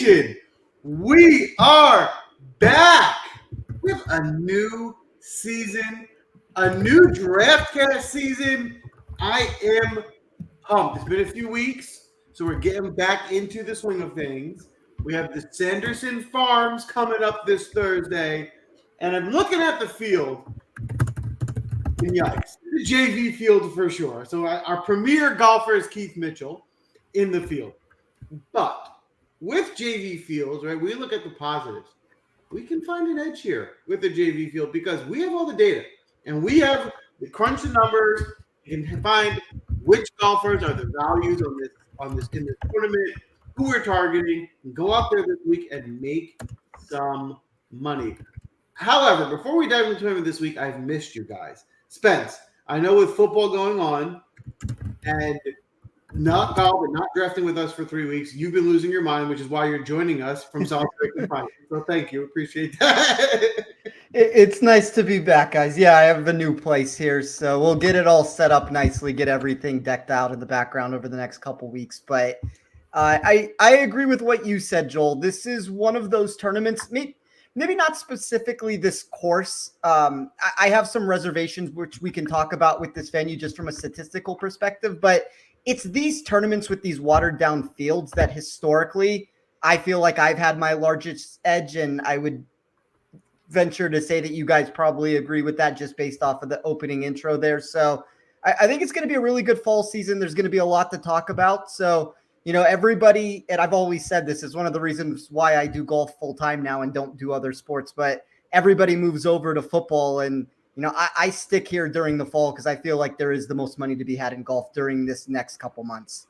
Nation, we are back with a new season, a new Draftcast season. I am pumped. It's been a few weeks, so we're getting back into the swing of things. We have the Sanderson Farms coming up this Thursday, and I'm looking at the field. And yikes, the JV field for sure. So our premier golfer is Keith Mitchell in the field. But with JV fields, right, we look at the positives. We can find an edge here with the JV field because we have all the data and we have the crunch the numbers and find which golfers are the values in this tournament, who we're targeting, and go out there this week and make some money. However, before we dive into the tournament this week, I've missed you guys. Spence, I know with football going on and not golf and not drafting with us for 3 weeks, you've been losing your mind, which is why you're joining us from South Africa. So thank you. Appreciate that. It's nice to be back, guys. Yeah, I have a new place here, so we'll get it all set up nicely, get everything decked out in the background over the next couple weeks. But I agree with what you said, Joel. This is one of those tournaments, maybe not specifically this course. I have some reservations, which we can talk about with this venue just from a statistical perspective, but it's these tournaments with these watered down fields that historically I feel like I've had my largest edge, and I would venture to say that you guys probably agree with that just based off of the opening intro there. So I think it's going to be a really good fall season. There's going to be a lot to talk about. So, you know, everybody, and I've always said this is one of the reasons why I do golf full time now and don't do other sports, but everybody moves over to football. And, you know, I stick here during the fall because I feel like there is the most money to be had in golf during this next couple months.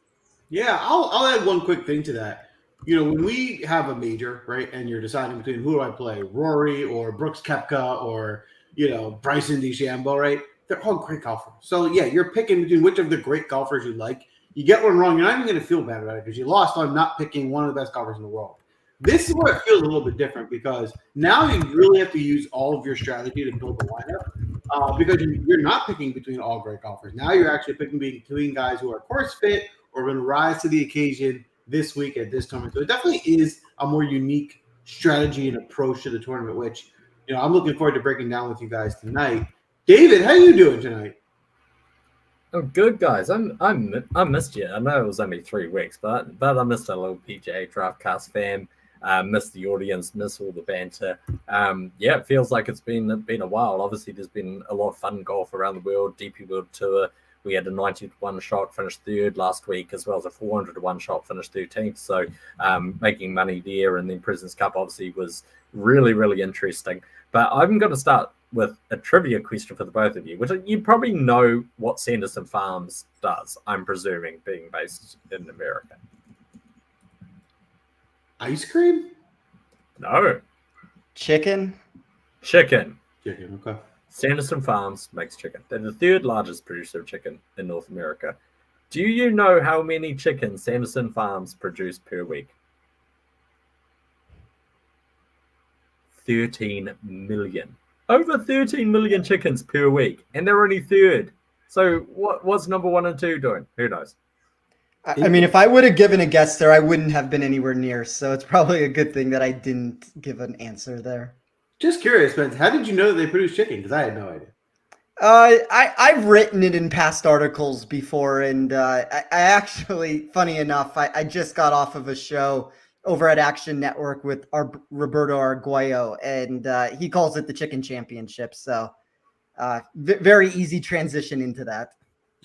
Yeah, I'll add one quick thing to that. You know, when we have a major, right, and you're deciding between who do I play, Rory or Brooks Koepka or, you know, Bryson DeChambeau, right? They're all great golfers. So, yeah, you're picking between which of the great golfers you like. You get one wrong, you're not even going to feel bad about it because you lost on not picking one of the best golfers in the world. This is where it feels a little bit different because now you really have to use all of your strategy to build the lineup because you're not picking between all great golfers. Now you're actually picking between guys who are course fit or going to rise to the occasion this week at this tournament. So it definitely is a more unique strategy and approach to the tournament, which, you know, I'm looking forward to breaking down with you guys tonight. David, how are you doing tonight? Oh, good, guys. I missed you. I know it was only 3 weeks, but I missed a little PGA Draft Cast fam. Missed the audience, missed all the banter. Yeah, it feels like it's been a while. Obviously, there's been a lot of fun golf around the world. DP World Tour. We had a 91 shot, finished third last week, as well as a 401 shot, finished 13th. So making money there. And then President's Cup obviously was really, really interesting. But I'm going to start with a trivia question for the both of you, which you probably know what Sanderson Farms does, I'm presuming, being based in America. Ice cream? No. Chicken? Chicken, okay. Sanderson Farms makes chicken. They're the 3rd largest producer of chicken in North America. Do you know how many chickens Sanderson Farms produce per week? 13 million. Over 13 million chickens per week, and they're only 3rd. So what's number 1 and 2 doing? Who knows? I mean, if I would have given a guess there, I wouldn't have been anywhere near. So it's probably a good thing that I didn't give an answer there. Just curious, Spence, how did you know that they produce chicken? Because I had no idea. I've written it in past articles before, and I actually, funny enough, I just got off of a show over at Action Network with Roberto Arguello, and he calls it the Chicken Championship. So very easy transition into that.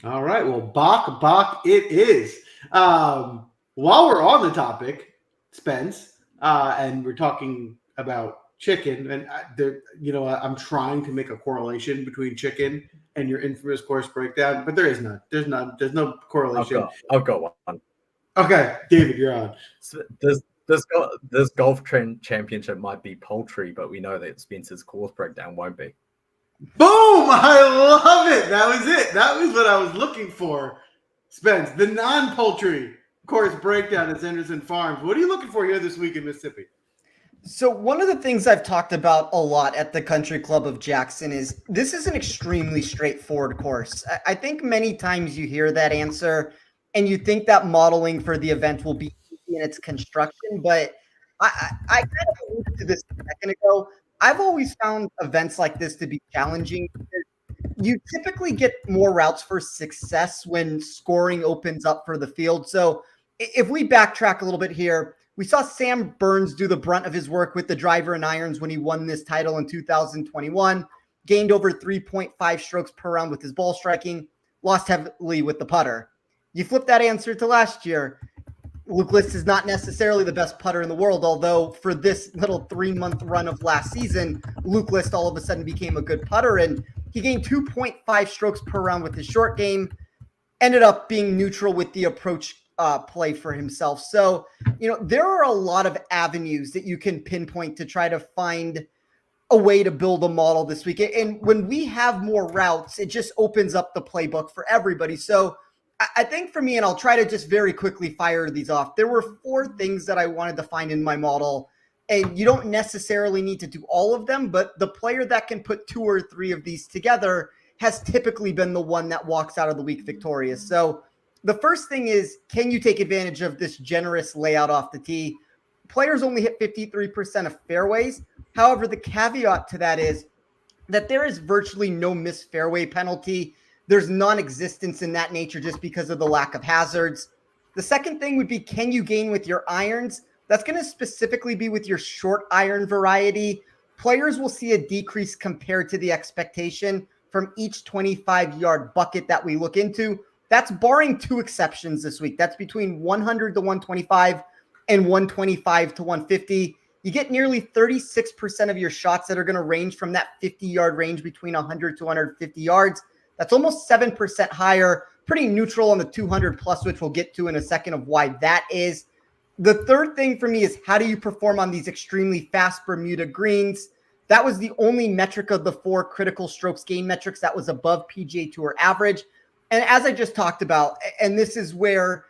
All right. Well, Bach it is. While we're on the topic, Spence, and we're talking about chicken, and I'm trying to make a correlation between chicken and your infamous course breakdown, but there is none. There's no correlation. I've got one. Okay, David, you're on. This golf championship might be poultry, but we know that Spence's course breakdown won't be. Boom! I love it. That was it. That was what I was looking for. Spence, the non-poultry course breakdown at Sanderson Farms. What are you looking for here this week in Mississippi? So one of the things I've talked about a lot at the Country Club of Jackson is this is an extremely straightforward course. I think many times you hear that answer and you think that modeling for the event will be easy in its construction, but I kind of alluded to this a second ago. I've always found events like this to be challenging. You typically get more routes for success when scoring opens up for the field. So if we backtrack a little bit here, we saw Sam Burns do the brunt of his work with the driver and irons when he won this title in 2021, gained over 3.5 strokes per round with his ball striking, lost heavily with the putter. You flip that answer to last year. Luke List is not necessarily the best putter in the world, although for this little 3-month run of last season, Luke List all of a sudden became a good putter, and he gained 2.5 strokes per round with his short game, ended up being neutral with the approach play for himself. So, there are a lot of avenues that you can pinpoint to try to find a way to build a model this week. And when we have more routes, it just opens up the playbook for everybody. So I think for me, and I'll try to just very quickly fire these off, there were 4 things that I wanted to find in my model. And you don't necessarily need to do all of them, but the player that can put 2 or 3 of these together has typically been the one that walks out of the week victorious. So the first thing is, can you take advantage of this generous layout off the tee? Players only hit 53% of fairways. However, the caveat to that is that there is virtually no missed fairway penalty. There's non-existence in that nature just because of the lack of hazards. The second thing would be, can you gain with your irons? That's going to specifically be with your short iron variety. Players will see a decrease compared to the expectation from each 25-yard bucket that we look into. That's barring 2 exceptions this week. That's between 100 to 125 and 125 to 150. You get nearly 36% of your shots that are going to range from that 50-yard range between 100 to 150 yards. That's almost 7% higher, pretty neutral on the 200 plus, which we'll get to in a second of why that is. The third thing for me is, how do you perform on these extremely fast Bermuda greens? That was the only metric of the 4 critical strokes gain metrics that was above PGA Tour average. And as I just talked about, and this is where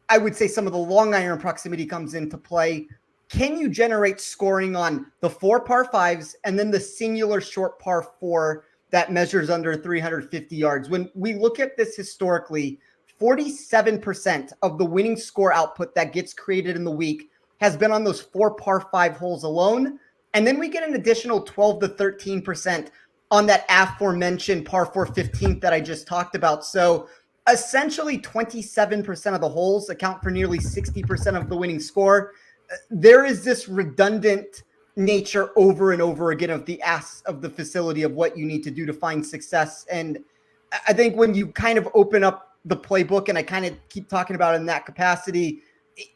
I would say some of the long iron proximity comes into play, can you generate scoring on the 4 par 5s and then the singular short par 4 that measures under 350 yards? When we look at this historically, 47% of the winning score output that gets created in the week has been on those 4 par 5 holes alone. And then we get an additional 12 to 13% on that aforementioned par 4 15th that I just talked about. So essentially 27% of the holes account for nearly 60% of the winning score. There is this redundant nature over and over again of the asks of the facility of what you need to do to find success. And I think when you kind of open up the playbook, and I kind of keep talking about it in that capacity,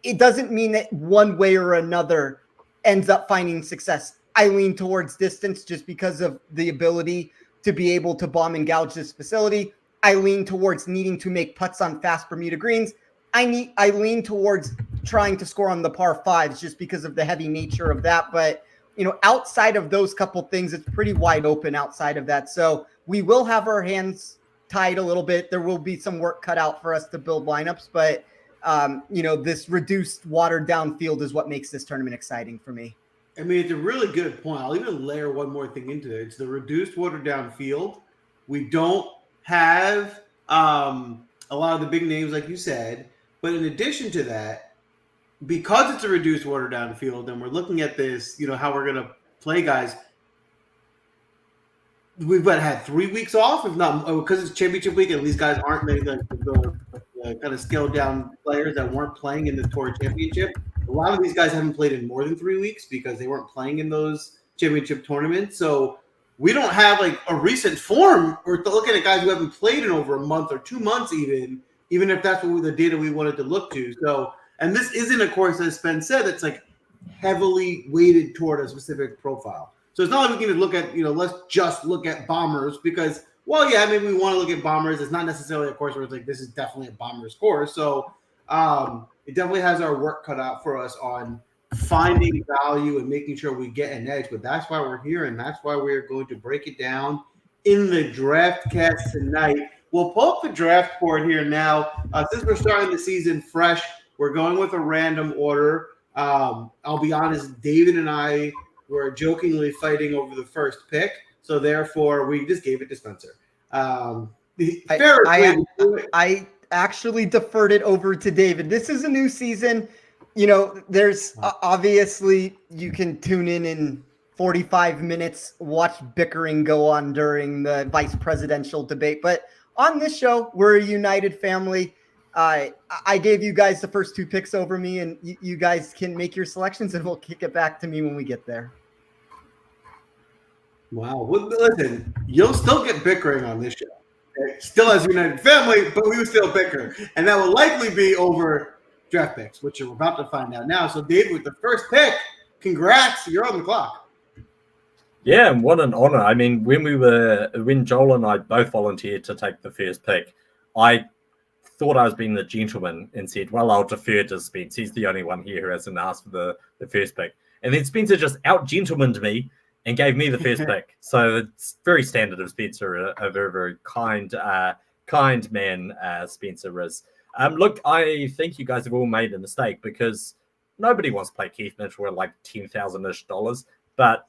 it doesn't mean that one way or another ends up finding success. I lean towards distance just because of the ability to be able to bomb and gouge this facility. I lean towards needing to make putts on fast Bermuda greens. I lean towards trying to score on the par 5s just because of the heavy nature of that. But, outside of those couple things, it's pretty wide open outside of that. So we will have our hands tied a little bit. There will be some work cut out for us to build lineups, but this reduced, watered down field is what makes this tournament exciting for me. I mean, it's a really good point. I'll even layer one more thing into it. It's the reduced, watered down field. We don't have a lot of the big names, like you said, but in addition to that, because it's a reduced, watered down field, and we're looking at this, how we're going to play guys. We've had 3 weeks off, if not, because it's championship week, and these guys aren't maybe the kind of scaled down players that weren't playing in the Tour Championship. A lot of these guys haven't played in more than 3 weeks because they weren't playing in those championship tournaments. So we don't have like a recent form. We're looking at guys who haven't played in over a month or 2 months, even if that's what the data we wanted to look to. So, and this isn't, of course, as Spence said, it's like heavily weighted toward a specific profile. So it's not like we can just look at, let's just look at bombers because, well, yeah, maybe we want to look at bombers. It's not necessarily a course where it's like, this is definitely a bomber's course. So it definitely has our work cut out for us on finding value and making sure we get an edge. But that's why we're here, and that's why we're going to break it down in the Draftcast tonight. We'll pull up the draft board here now. Since we're starting the season fresh, we're going with a random order. I'll be honest, David and I were jokingly fighting over the first pick, so therefore we just gave it to Spencer. I actually deferred it over to David. This is a new season. There's obviously you can tune in 45 minutes, watch bickering go on during the vice presidential debate. But on this show, we're a united family. I gave you guys the first 2 picks over me, and you guys can make your selections, and we'll kick it back to me when we get there. Wow. Well, listen, you'll still get bickering on this show. Okay? Still as a united family, but we will still bicker. And that will likely be over draft picks, which you're about to find out now. So, Dave, with the first pick, congrats. You're on the clock. Yeah, and what an honor. I mean, when Joel and I both volunteered to take the first pick, I thought I was being the gentleman and said, well, I'll defer to Spence. He's the only one here who hasn't asked for the first pick. And then Spencer just out-gentlemaned me and gave me the first pick. So it's very standard of Spencer, a very, very kind man Spencer is. Look, I think you guys have all made a mistake because nobody wants to play Keith Mitchell at like $10,000-ish, but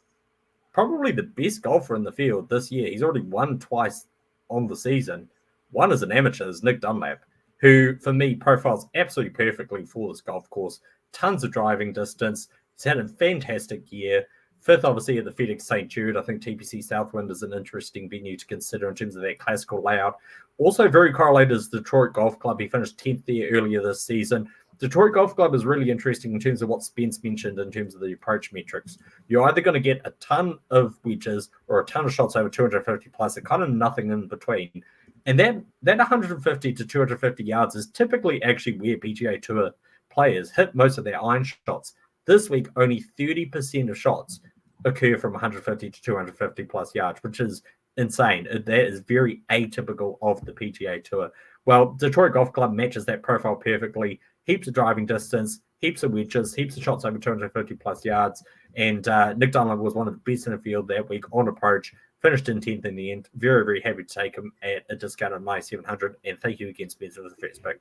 probably the best golfer in the field this year. He's already won twice on the season. One as an amateur is Nick Dunlap, who for me profiles absolutely perfectly for this golf course. Tons of driving distance. He's had a fantastic year. 5th, obviously, at the FedEx St. Jude. I think TPC Southwind is an interesting venue to consider in terms of their classical layout. Also very correlated is Detroit Golf Club. He finished 10th there earlier this season. Detroit Golf Club is really interesting in terms of what Spence mentioned in terms of the approach metrics. You're either going to get a ton of wedges or a ton of shots over 250 plus, and kind of nothing in between. And that 150 to 250 yards is typically actually where PGA Tour players hit most of their iron shots. This week, only 30% of shots occur from 150 to 250 plus yards, which is insane. That is very atypical of the PGA Tour. Well, Detroit Golf Club matches that profile perfectly. Heaps of driving distance, heaps of wedges, heaps of shots over 250 plus yards. And Nick Dunlap was one of the best in the field that week on approach. Finished in 10th in the end. Very, very happy to take him at a discount of -700. And thank you again, Spencer, for the first pick.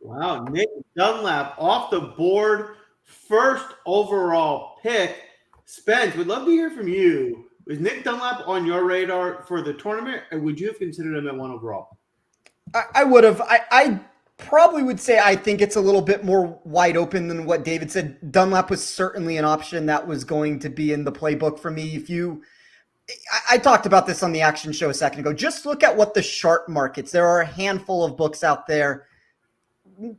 Wow, Nick Dunlap off the board, first overall pick. Spence, we'd love to hear from you. Was Nick Dunlap on your radar for the tournament, or would you have considered him at 1 overall? I would have. I probably would say I think it's a little bit more wide open than what David said. Dunlap was certainly an option that was going to be in the playbook for me. I talked about this on the Action Show a second ago. Just look at what the sharp markets. There are a handful of books out there,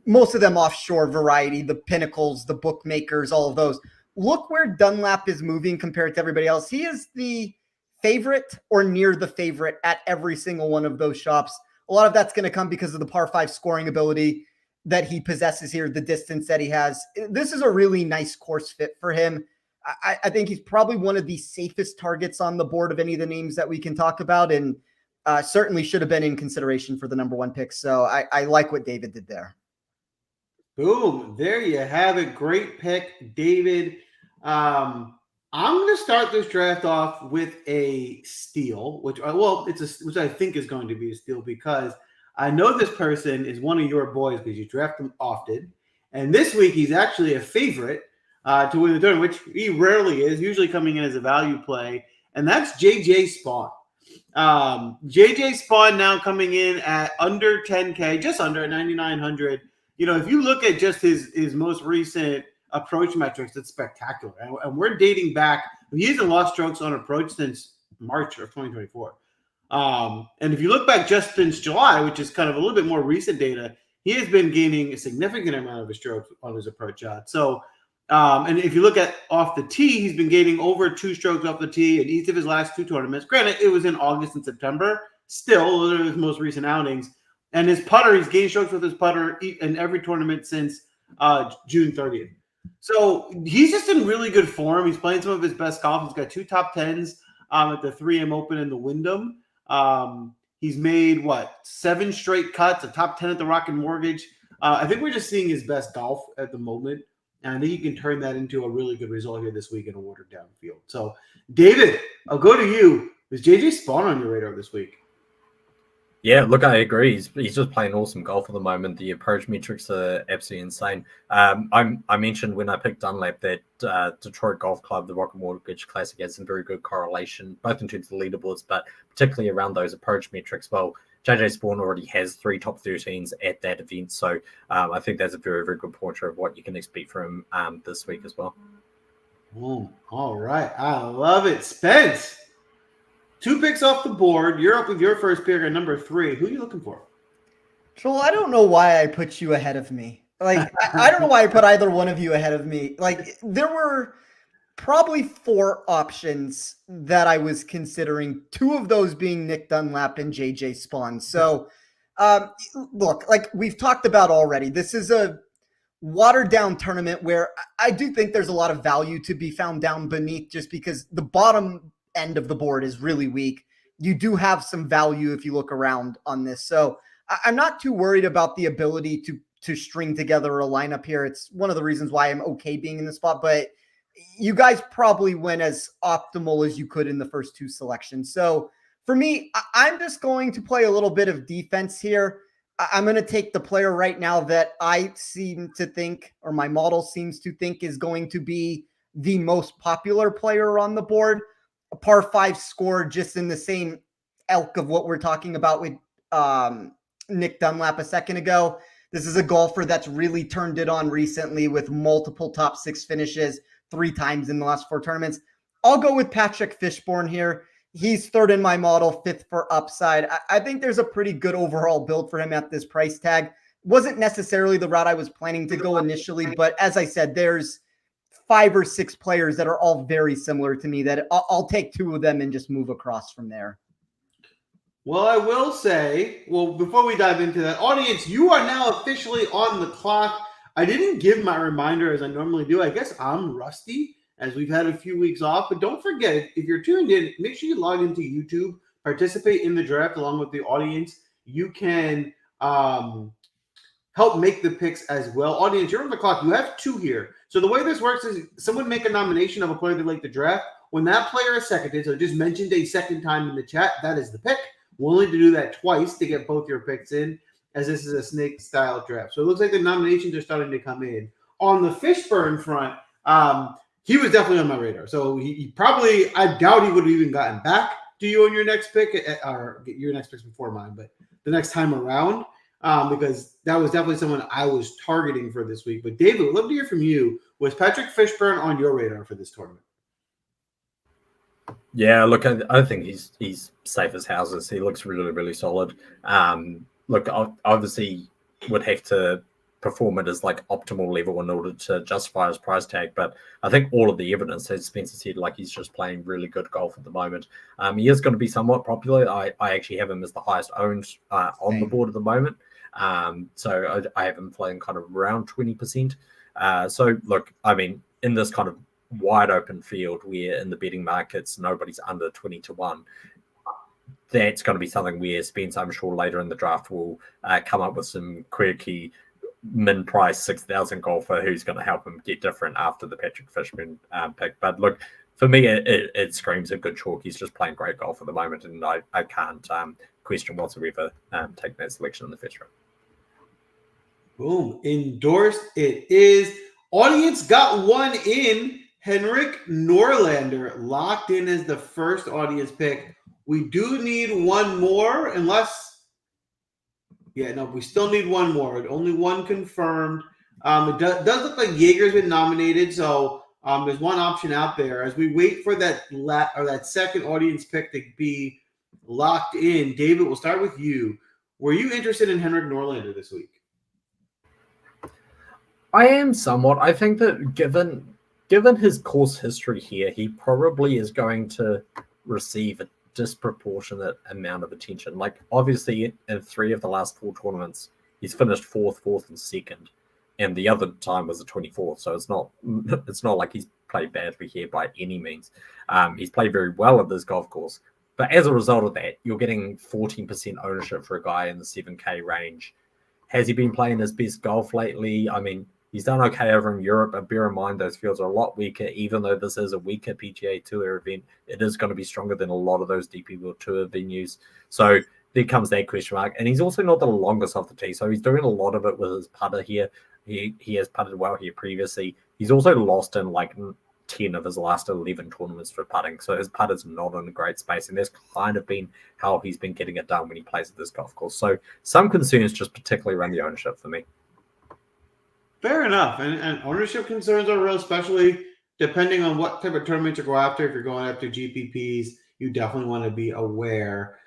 most of them offshore variety, the Pinnacles, the bookmakers, all of those. Look where Dunlap is moving compared to everybody else. He is the favorite or near the favorite at every single one of those shops. A lot of that's going to come because of the par 5 scoring ability that he possesses here, the distance that he has. This is a really nice course fit for him. I think he's probably one of the safest targets on the board of any of the names that we can talk about, and certainly should have been in consideration for the number 1 pick. So I like what David did there. Boom. There you have it. Great pick, David. I'm going to start this draft off with a steal, which I think is going to be a steal because I know this person is one of your boys because you draft him often. And this week, he's actually a favorite to win the tournament, which he rarely is, usually coming in as a value play. And that's JJ Spawn. JJ Spawn now coming in at under 10K, just under at 9,900. If you look at just his most recent approach metrics, it's spectacular. And we're dating back. He hasn't lost strokes on approach since March of 2024. And if you look back just since July, which is kind of a little bit more recent data, he has been gaining a significant amount of his strokes on his approach shot. So, and if you look at off the tee, he's been gaining over 2 strokes off the tee in each of his last 2 tournaments. Granted, it was in August and September. Still, those are his most recent outings. And his putter, he's gained strokes with his putter in every tournament since June 30th. So he's just in really good form. He's playing some of his best golf. He's got 2 top 10s at the 3M Open and the Wyndham. He's made, 7 straight cuts, a top 10 at the Rocket Mortgage. I think we're just seeing his best golf at the moment. And I think he can turn that into a really good result here this week in a watered down field. So, David, I'll go to you. Is JJ Spawn on your radar this week? Yeah, look, I agree. He's just playing awesome golf at the moment. The approach metrics are absolutely insane. I mentioned when I picked Dunlap that Detroit Golf Club, the Rocket Mortgage Classic, has some very good correlation, both in terms of the leaderboards, but particularly around those approach metrics. Well, JJ Spawn already has 3 top 13s at that event. So I think that's a very, very good pointer of what you can expect from this week as well. All right. I love it. Spence, 2 picks off the board. You're up with your first pick at number 3. Who are you looking for? Joel, I don't know why I put you ahead of me. Like, I don't know why I put either one of you ahead of me. Like, there were probably 4 options that I was considering, 2 of those being Nick Dunlap and JJ Spawn. So, look, like we've talked about already, this is a watered down tournament where I do think there's a lot of value to be found down beneath, just because the bottom end of the board is really weak. You do have some value if you look around on this. So I'm not too worried about the ability to string together a lineup here. It's one of the reasons why I'm okay being in the spot, but you guys probably went as optimal as you could in the first 2 selections. So for me, I'm just going to play a little bit of defense here. I'm going to take the player right now that I seem to think, or my model seems to think, is going to be the most popular player on the board. A par 5 score, just in the same ilk of what we're talking about with Nick Dunlap a second ago. This is a golfer that's really turned it on recently with multiple top 6 finishes 3 times in the last 4 tournaments. I'll go with Patrick Fishburne here. He's 3rd in my model, 5th for upside. I think there's a pretty good overall build for him at this price tag. Wasn't necessarily the route I was planning to go initially, but as I said, there's 5 or 6 players that are all very similar to me that I'll take 2 of them and just move across from there. Well, I will say, before we dive into that, audience, you are now officially on the clock. I didn't give my reminder as I normally do. I guess I'm rusty as we've had a few weeks off. But don't forget, if you're tuned in, make sure you log into YouTube, participate in the draft along with the audience. You can help make the picks as well. Audience, you're on the clock. You have 2 here. So the way this works is someone make a nomination of a player they'd like to draft. When that player is seconded, so just mentioned a second time in the chat, that is the pick. We'll need to do that twice to get both your picks in, as this is a snake-style draft. So it looks like the nominations are starting to come in. On the Fishburne front, he was definitely on my radar. So he probably, I doubt he would have even gotten back to you on your next pick, or your next picks before mine, but the next time around, because that was definitely someone I was targeting for this week. But David, we'd love to hear from you. Was Patrick Fishburne on your radar for this tournament? Yeah, look, I think he's safe as houses. He looks really, really solid. Look, obviously would have to perform at his like optimal level in order to justify his price tag. But I think all of the evidence, as Spencer said, like he's just playing really good golf at the moment. He is going to be somewhat popular. I actually have him as the highest owned on the board at the moment. So I have him playing kind of around 20%. So look, I mean, in this kind of wide open field where in the betting markets nobody's under 20-1, that's going to be something where Spence, I'm sure later in the draft, will come up with some quirky min price 6,000 golfer who's going to help him get different after the Patrick Fishburne pick. But look, for me, it screams a good chalk. He's just playing great golf at the moment, and I can't question whatsoever taking that selection in the first round. Boom. Endorsed it is. Audience got one in. Henrik Norlander locked in as the first audience pick. We do need one more, we still need one more. Only one confirmed. It does look like Jaeger's been nominated, so there's one option out there. As we wait for that second audience pick to be locked in, David, we'll start with you. Were you interested in Henrik Norlander this week? I am somewhat. I think that given his course history here, he probably is going to receive a disproportionate amount of attention. Like, obviously, in 3 of the last 4 tournaments, he's finished 4th, and 2nd, and the other time was the 24th. So it's not like he's played badly here by any means. He's played very well at this golf course, but as a result of that, you're getting 14% ownership for a guy in the 7K range. Has he been playing his best golf lately? I mean, he's done okay over in Europe, but bear in mind those fields are a lot weaker. Even though this is a weaker PGA Tour event, it is going to be stronger than a lot of those DP World Tour venues. So there comes that question mark. And he's also not the longest off the tee, so he's doing a lot of it with his putter here. He has putted well here previously. He's also lost in like 10 of his last 11 tournaments for putting. So his putt is not in a great space, and that's kind of been how he's been getting it done when he plays at this golf course. So some concerns just particularly around the ownership for me. Fair enough. And ownership concerns are real, especially depending on what type of tournament you go after. If you're going after GPPs, you definitely want to be aware.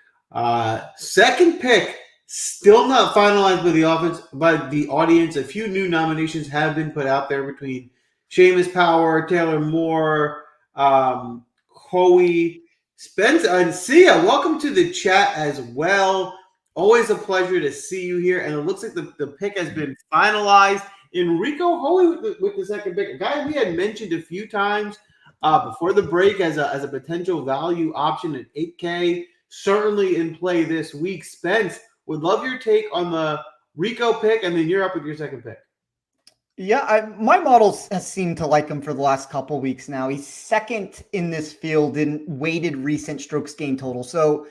Second pick, still not finalized by the audience. A few new nominations have been put out there between Seamus Power, Taylor Moore, Howie, Spence, and Sia. Welcome to the chat as well. Always a pleasure to see you here. And it looks like the pick has been finalized. Enrico Howie with the second pick, a guy we had mentioned a few times before the break as a potential value option at 8K. Certainly in play this week. Spence, would love your take on the Rico pick, and then you're up with your second pick. Yeah, my model has seemed to like him for the last couple weeks now. He's second in this field in weighted recent strokes gained total. So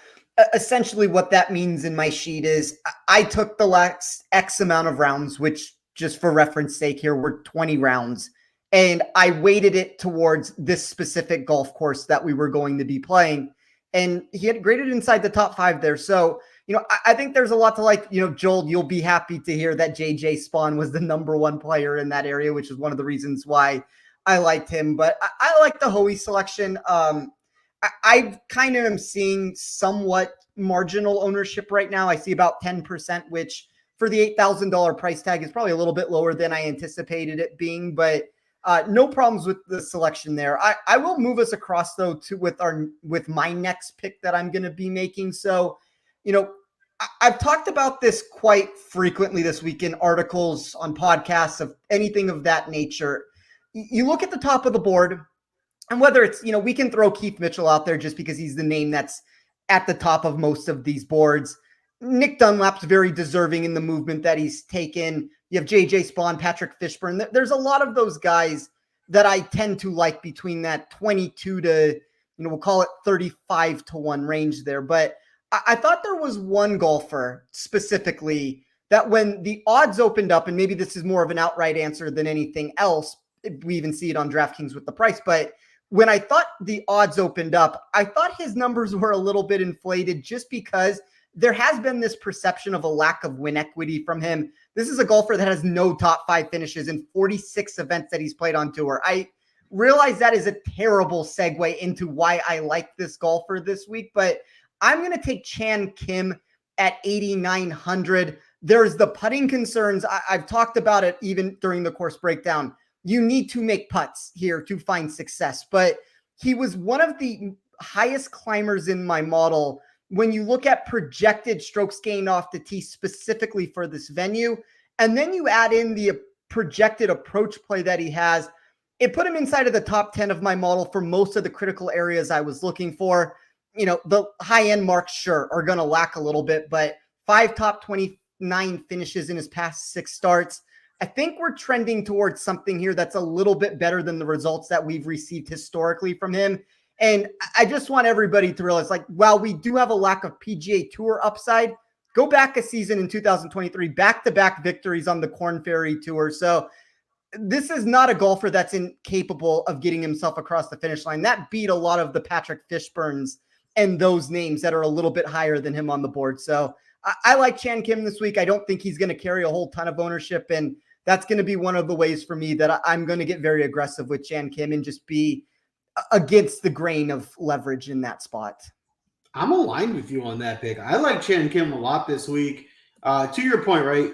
essentially what that means in my sheet is I took the last X amount of rounds, which just for reference sake here, were 20 rounds. And I weighted it towards this specific golf course that we were going to be playing. And he had graded inside the top 5 there. So, I think there's a lot to like. Joel, you'll be happy to hear that JJ Spawn was the number 1 player in that area, which is one of the reasons why I liked him. But I like the Hoey selection. I kind of am seeing somewhat marginal ownership right now. I see about 10%, which for the $8,000 price tag is probably a little bit lower than I anticipated it being, but no problems with the selection there. I will move us across though to with my next pick that I'm going to be making. So, I've talked about this quite frequently this week in articles, on podcasts, of anything of that nature. You look at the top of the board, and whether it's, we can throw Keith Mitchell out there just because he's the name that's at the top of most of these boards. Nick Dunlap's very deserving in the movement that he's taken. You have JJ Spawn, Patrick Fishburne. There's a lot of those guys that I tend to like between that 22 to, we'll call it 35 to 1 range there. But I thought there was one golfer specifically that when the odds opened up, and maybe this is more of an outright answer than anything else, we even see it on DraftKings with the price, but when I thought the odds opened up, I thought his numbers were a little bit inflated just because there has been this perception of a lack of win equity from him. This is a golfer that has no top 5 finishes in 46 events that he's played on tour. I realize that is a terrible segue into why I like this golfer this week, but I'm going to take Chan Kim at 8,900. There's the putting concerns. I've talked about it even during the course breakdown. You need to make putts here to find success, but he was one of the highest climbers in my model when you look at projected strokes gained off the tee specifically for this venue, and then you add in the projected approach play that he has, it put him inside of the top 10 of my model for most of the critical areas I was looking for. The high-end marks, sure, are going to lack a little bit, but 5 top 29 finishes in his past 6 starts. I think we're trending towards something here that's a little bit better than the results that we've received historically from him. And I just want everybody to realize, while we do have a lack of PGA Tour upside, go back a season in 2023, back-to-back victories on the Korn Ferry Tour. So this is not a golfer that's incapable of getting himself across the finish line. That beat a lot of the Patrick Fishburnes and those names that are a little bit higher than him on the board. So I like Chan Kim this week. I don't think he's going to carry a whole ton of ownership, and that's going to be one of the ways for me that I'm going to get very aggressive with Chan Kim and just be against the grain of leverage in that spot. I'm aligned with you on that pick. I like Chan Kim a lot this week. To your point, right?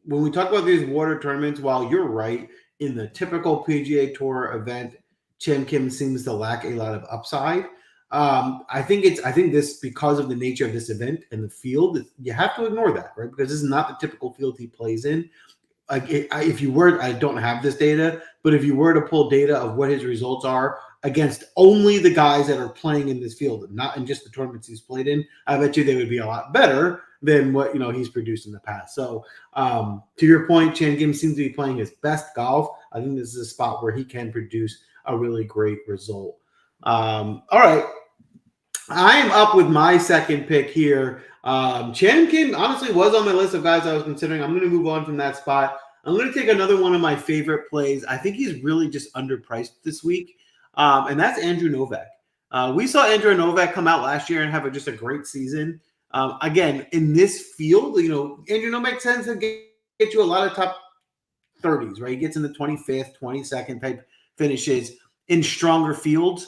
When we talk about these water tournaments, while you're right, in the typical PGA Tour event, Chan Kim seems to lack a lot of upside. I think this, because of the nature of this event and the field, you have to ignore that, right? Because this is not the typical field he plays in. If you were, I don't have this data, but if you were to pull data of what his results are against only the guys that are playing in this field, not in just the tournaments he's played in, I bet you they would be a lot better than what he's produced in the past. So to your point, Chan Kim seems to be playing his best golf. I think this is a spot where he can produce a really great result. All right. I am up with my second pick here. Chan Kim honestly was on my list of guys I was considering. I'm going to move on from that spot. I'm going to take another one of my favorite plays. I think he's really just underpriced this week. and that's Andrew Novak. We saw Andrew Novak come out last year and have just a great season. Again, in this field, Andrew Novak tends to get you a lot of top 30s, right? He gets in the 25th, 22nd type finishes in stronger fields.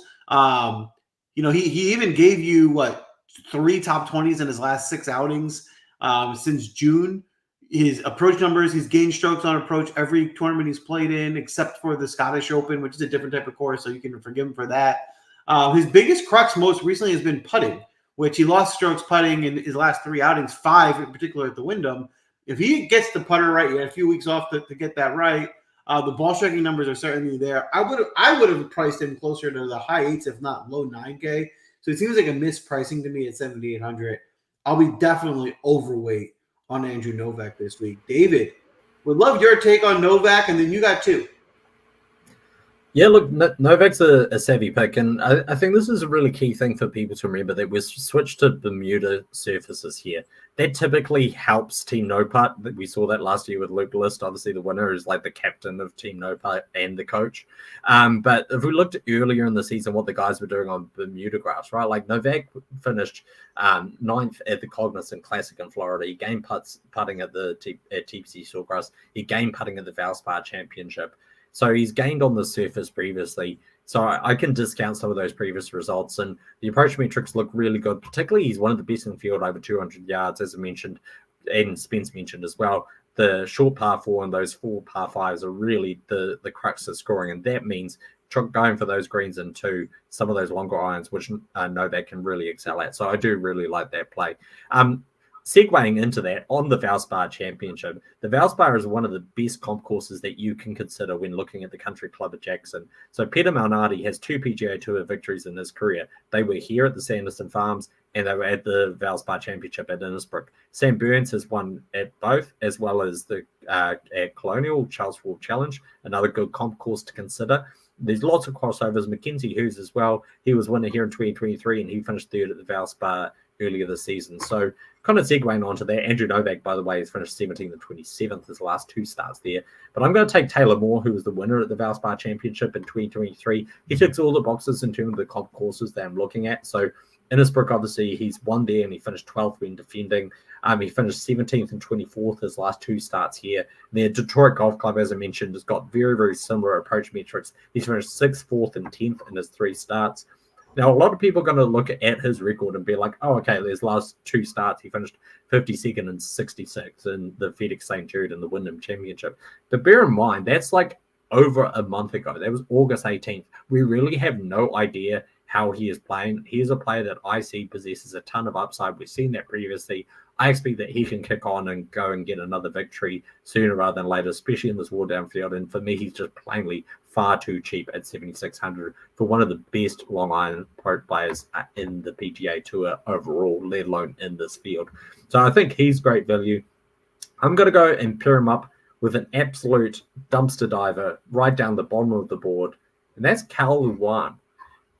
He even gave you 3 top 20s in his last 6 outings since June. His approach numbers, he's gained strokes on approach every tournament he's played in, except for the Scottish Open, which is a different type of course, so you can forgive him for that. His biggest crux most recently has been putting, which he lost strokes putting in his last 3 outings, 5 in particular at the Wyndham. If he gets the putter right, he had a few weeks off to get that right. The ball striking numbers are certainly there. I would have priced him closer to the high 8s, if not low 9K. So it seems like a mispricing to me at 7,800. I'll be definitely overweight on Andrew Novak this week. David, would love your take on Novak, and then you got 2. Yeah, look, Novak's a savvy pick, and I think this is a really key thing for people to remember, that we're switched to Bermuda surfaces here. That typically helps Team NoPutt. We saw that last year with Luke List. Obviously, the winner is like the captain of Team NoPutt and the coach. But if we looked earlier in the season, what the guys were doing on Bermuda grass, right? Like Novak finished 9th at the Cognizant Classic in Florida. He gained putting at the TPC Sawgrass. He gained putting at the Valspar Championship. So he's gained on the surface previously. So I can discount some of those previous results. And the approach metrics look really good. Particularly, he's one of the best in the field over 200 yards, as I mentioned, and Spence mentioned as well. The short par 4 and those 4 par 5s are really the crux of scoring. And that means going for those greens into some of those longer irons, which Novak can really excel at. So I do really like that play. Segueing into that, on the Valspar Championship, the Valspar is one of the best comp courses that you can consider when looking at the Country Club at Jackson. So Peter Malnati has 2 PGA Tour victories in his career. They were here at the Sanderson Farms, and they were at the Valspar Championship at Innisbrook. Sam Burns has won at both, as well as the at Colonial Charles Schwab Challenge, another good comp course to consider. There's lots of crossovers. Mackenzie Hughes as well. He was winner here in 2023, and he finished 3rd at the Valspar earlier this season. So kind of segueing onto that, Andrew Novak, by the way, has finished 17th and 27th his last 2 starts there. But I'm going to take Taylor Moore, who was the winner at the Valspar Championship in 2023. He ticks all the boxes in terms of the comp courses that I'm looking at. So Innisbrook, obviously, he's won there, and he finished 12th when defending. He finished 17th and 24th his last 2 starts here. The Detroit Golf Club, as I mentioned, has got very, very similar approach metrics. He's finished 6th, 4th, and 10th in his 3 starts. Now, a lot of people are going to look at his record and be like, oh, okay, his last 2 starts, he finished 52nd and 66th in the FedEx St. Jude and the Wyndham Championship. But bear in mind, that's like over a month ago. That was August 18th. We really have no idea how he is playing. He is a player that I see possesses a ton of upside. We've seen that previously. I expect that he can kick on and go and get another victory sooner rather than later, especially in this war downfield. And for me, he's just plainly far too cheap at 7,600 for one of the best long iron pro players in the PGA Tour overall, let alone in this field. So I think he's great value. I'm going to go and pair him up with an absolute dumpster diver right down the bottom of the board, and that's Cal Luan.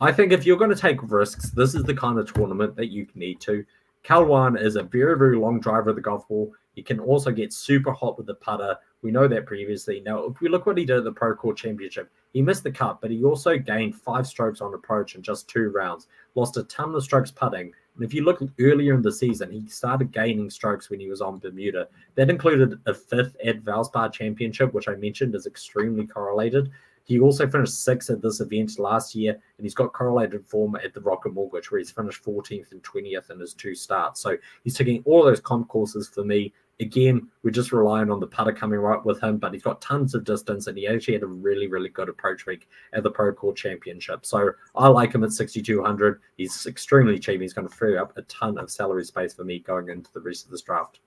I think if you're going to take risks, this is the kind of tournament that you need to. Cal Luan is a very, very long driver of the golf ball. He can also get super hot with the putter. We know that previously. Now, if we look what he did at the Pro Court Championship, he missed the cut, but he also gained 5 strokes on approach in just 2 rounds, lost a ton of strokes putting. And if you look earlier in the season, he started gaining strokes when he was on Bermuda. That included a 5th at Valspar Championship, which I mentioned is extremely correlated. He also finished 6th at this event last year, and he's got correlated form at the Rocket Mortgage, where he's finished 14th and 20th in his 2 starts. So he's taking all those comp courses for me. Again, we're just relying on the putter coming right with him, but he's got tons of distance, and he actually had a really, really good approach week at the Pro Court Championship. So I like him at 6,200. He's extremely cheap. He's going to free up a ton of salary space for me going into the rest of this draft.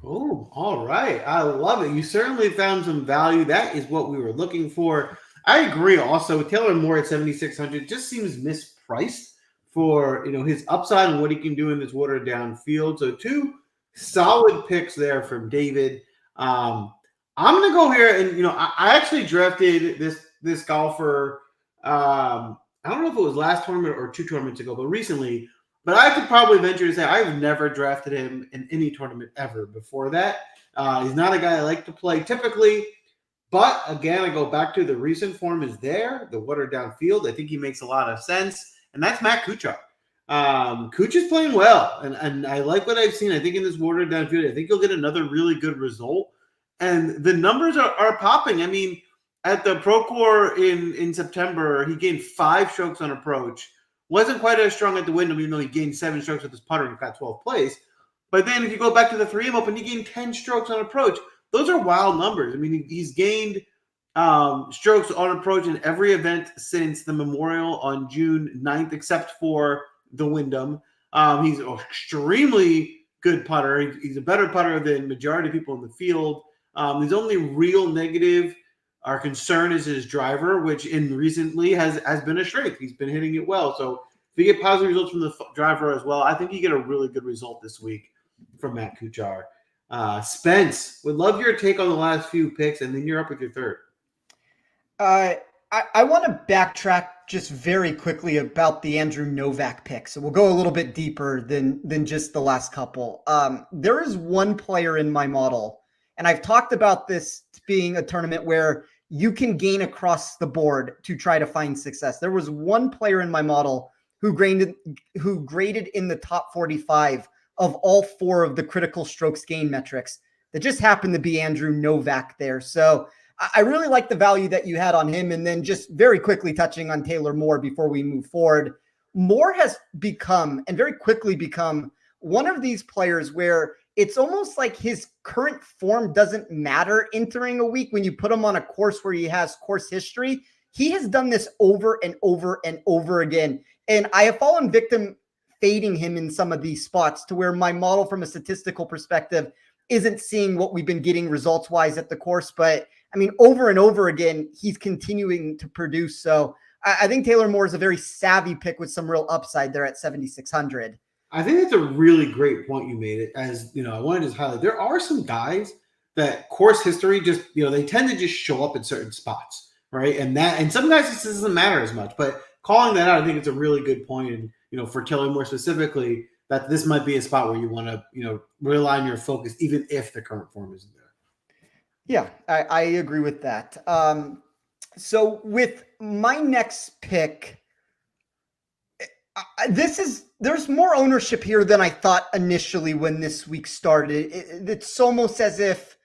Oh, all right. I love it. You certainly found some value. That is what we were looking for. I agree also. Taylor Moore at 7,600 just seems mispriced for his upside and what he can do in this watered down field. So 2 solid picks there from David. I'm going to go here and I actually drafted this golfer. I don't know if it was last tournament or 2 tournaments ago, but recently. But I could probably venture to say I've never drafted him in any tournament ever before that. He's not a guy I like to play typically, But again, I go back to the recent form is there, the watered down field. I think he makes a lot of sense, and that's Matt Kuchar. Kuch is playing well, and I like what I've seen. I think in this watered down field, I think he'll get another really good result. And the numbers are popping. I mean, at the Procore in September, he gained 5 strokes on approach. Wasn't quite as strong at the Wyndham, even though he gained 7 strokes with his putter and got 12th place. But then if you go back to the 3M Open, he gained 10 strokes on approach. Those are wild numbers. I mean, he's gained strokes on approach in every event since the Memorial on June 9th, except for the Wyndham. He's an extremely good putter. He's a better putter than majority of people in the field. His only real negative or concern is his driver, which in recently has been a strength. He's been hitting it well. So if you get positive results from the driver as well, I think you get a really good result this week from Matt Kuchar. Spence, would love your take on the last few picks, and then you're up with your third. I want to backtrack just very quickly about the Andrew Novak pick. So we'll go a little bit deeper than just the last couple. There is one player in my model, and I've talked about this being a tournament where you can gain across the board to try to find success. There was one player in my model who graded in the top 45 of all 4 of the critical strokes gain metrics. That just happened to be Andrew Novak there. So I really like the value that you had on him. And then just very quickly touching on Taylor Moore before we move forward. Moore has become, and very quickly become, one of these players where it's almost like his current form doesn't matter entering a week when you put him on a course where he has course history. He has done this over and over and over again. And I have fallen victim fading him in some of these spots to where my model from a statistical perspective isn't seeing what we've been getting results wise at the course. But I mean, over and over again, he's continuing to produce. So I think Taylor Moore is a very savvy pick with some real upside there at 7,600. I think that's a really great point you made. It as you know, I wanted to highlight there are some guys that course history just they tend to just show up in certain spots, right? And some guys it doesn't matter as much. But calling that out, I think it's a really good point. And for Taylor Moore specifically, that this might be a spot where you want to realign your focus, even if the current form isn't there. Yeah, I agree with that. So with my next pick, there's more ownership here than I thought initially when this week started. It's almost as if,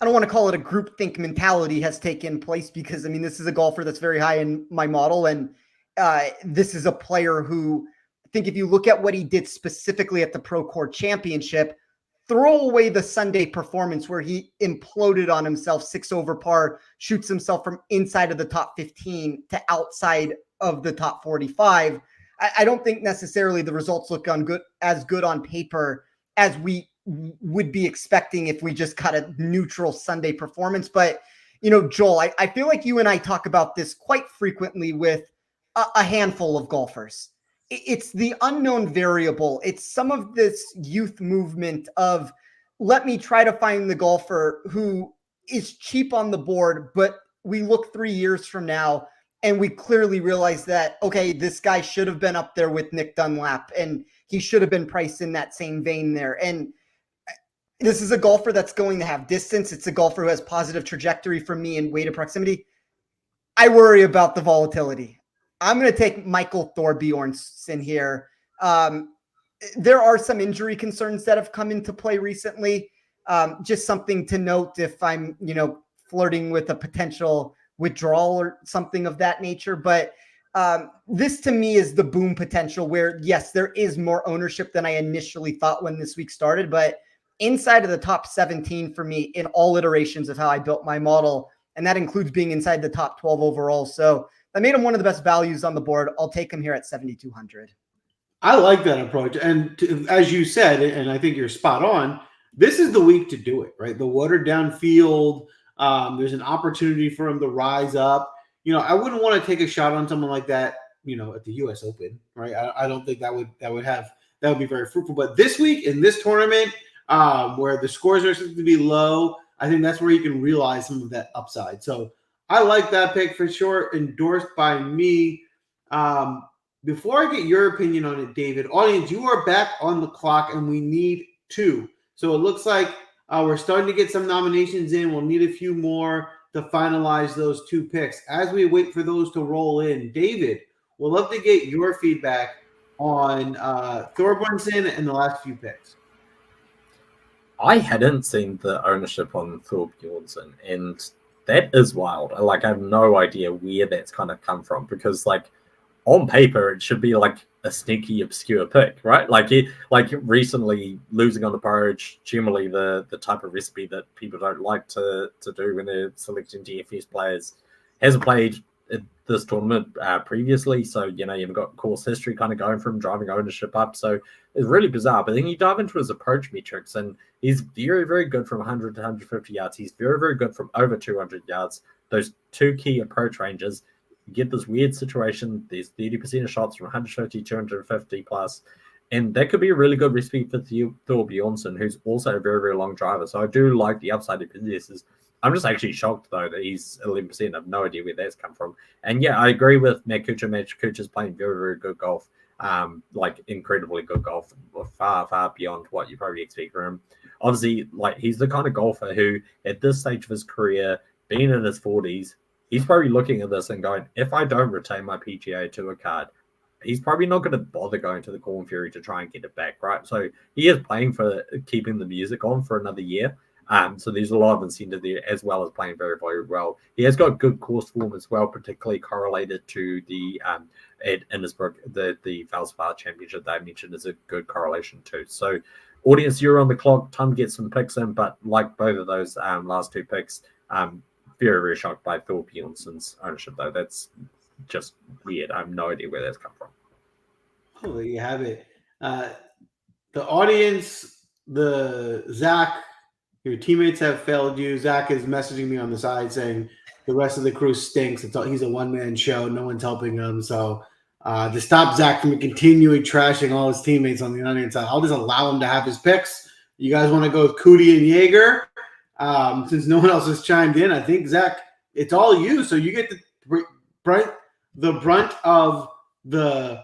I don't want to call it a groupthink mentality has taken place, because I mean, this is a golfer that's very high in my model. And this is a player who, I think if you look at what he did specifically at the Procore Championship, throw away the Sunday performance where he imploded on himself, 6 over par, shoots himself from inside of the top 15 to outside of the top 45. I don't think necessarily the results look as good on paper as we would be expecting if we just got a neutral Sunday performance. But, Joel, I feel like you and I talk about this quite frequently with a handful of golfers. It's the unknown variable. It's some of this youth movement of, let me try to find the golfer who is cheap on the board, but we look 3 years from now and we clearly realize that, okay, this guy should have been up there with Nick Dunlap and he should have been priced in that same vein there. And this is a golfer that's going to have distance. It's a golfer who has positive trajectory from me and weighted proximity. I worry about the volatility. I'm going to take Michael Thorbjornsen here. There are some injury concerns that have come into play recently. Just something to note if I'm, flirting with a potential withdrawal or something of that nature. But this to me is the boom potential where, yes, there is more ownership than I initially thought when this week started. But inside of the top 17 for me in all iterations of how I built my model, and that includes being inside the top 12 overall. So I made him one of the best values on the board. I'll take him here at 7,200. I like that approach. And as you said, and I think you're spot on, this is the week to do it, right? The watered down field. There's an opportunity for him to rise up. I wouldn't want to take a shot on someone like that, at the US Open, right? I don't think that would be very fruitful. But this week in this tournament, where the scores are expected to be low, I think that's where you can realize some of that upside. So I like that pick for sure. Endorsed by me. Before I get your opinion on it, David, audience, you are back on the clock and we need 2. So it looks like We're starting to get some nominations in. We'll need a few more to finalize those 2 picks. As we wait for those to roll in, David, we'd love to get your feedback on Thorbjornsen and the last few picks. I hadn't seen the ownership on Thorbjornsen, and that is wild. Like, I have no idea where that's kind of come from, because like on paper it should be like a sneaky obscure pick, right? Like recently losing on the Porridge, generally the type of recipe that people don't like to do when they're selecting DFS players. Hasn't played at this tournament previously, so you've got course history kind of going from driving ownership up, so it's really bizarre. But then you dive into his approach metrics, and he's very, very good from 100 to 150 yards. He's very, very good from over 200 yards. Those 2 key approach ranges, you get this weird situation. There's 30% of shots from 150, 250 plus, and that could be a really good recipe for Thorbjornsen, who's also a very, very long driver. So I do like the upside he possesses. I'm just actually shocked, though, that he's 11%. I have no idea where that's come from. And yeah, I agree with Matt Kuchar. Matt Kuchar's playing very, very good golf, like incredibly good golf, far, far beyond what you probably expect from him. Obviously, like, he's the kind of golfer who, at this stage of his career, being in his 40s, he's probably looking at this and going, if I don't retain my PGA Tour card, he's probably not going to bother going to the Corn Ferry to try and get it back, right? So he is playing for keeping the music on for another year. So there's a lot of incentive there, as well as playing very, very well. He has got good course form as well, particularly correlated to the at Innisbrook, the Valspar Championship that I mentioned is a good correlation too. So, audience, you're on the clock. Time to get some picks in, but like both of those last 2 picks, very, very shocked by Thorbjornsen's ownership, though. That's just weird. I have no idea where that's come from. Oh, there you have it. The audience, Zach, your teammates have failed you. Zach is messaging me on the side saying the rest of the crew stinks. He's a one-man show. No one's helping him. So to stop Zach from continually trashing all his teammates on the audience side, I'll just allow him to have his picks. You guys want to go with Cootie and Jaeger? Since no one else has chimed in, I think, Zach, it's all you. So you get the brunt of the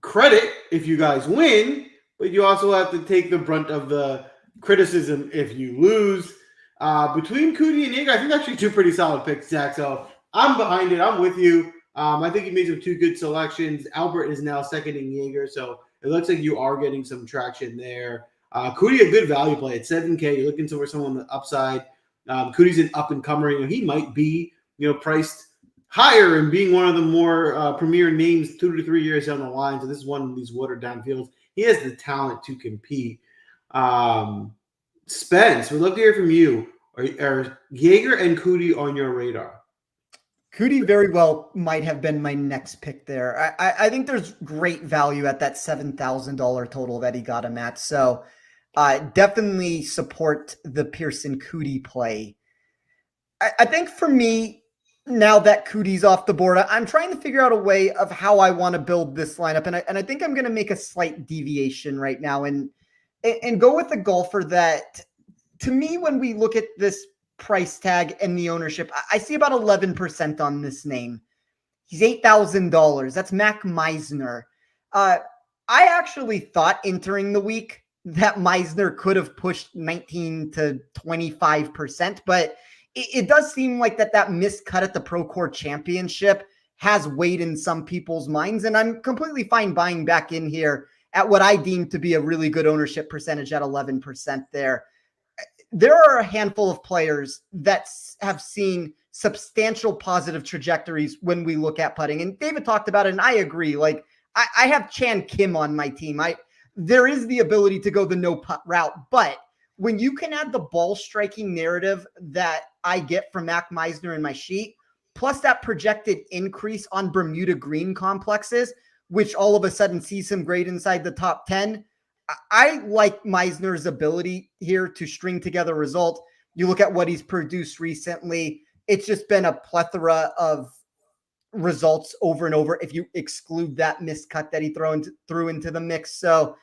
credit if you guys win, but you also have to take the brunt of the criticism if you lose. Between Cootie and Jaeger, I think actually 2 pretty solid picks, Zach. So I'm behind it. I'm with you. I think you made some 2 good selections. Albert is now seconding Jaeger, so it looks like you are getting some traction there. Cootie, a good value play at $7K. You're looking for someone on the upside. Cootie's an up-and-comer. He might be, priced higher and being one of the more premier names 2 to 3 years down the line. So this is one of these watered-down fields. He has the talent to compete. Spence, we'd love to hear from you. Are Jaeger and Cootie on your radar? Cootie very well might have been my next pick there. I think there's great value at that $7,000 total that he got him at. So definitely support the Pearson Cootie play. I think for me, now that Cootie's off the board, I'm trying to figure out a way of how I want to build this lineup. And I think I'm going to make a slight deviation right now and go with a golfer that, to me, when we look at this price tag and the ownership, I see about 11% on this name. He's $8,000. That's Mac Meisner. I actually thought entering the week that Meisner could have pushed 19 to 25%, but it does seem like that miscut at the Procore Championship has weighed in some people's minds, and I'm completely fine buying back in here at what I deem to be a really good ownership percentage at 11% there. There are a handful of players that have seen substantial positive trajectories when we look at putting. And David talked about it, and I agree. Like, I have Chan Kim on my team. There is the ability to go the no putt route, but when you can add the ball striking narrative that I get from Mac Meisner in my sheet, plus that projected increase on Bermuda green complexes, which all of a sudden sees him great inside the top 10, I like Meisner's ability here to string together results. You look at what he's produced recently, it's just been a plethora of results over and over if you exclude that miscut that he threw into the mix. So,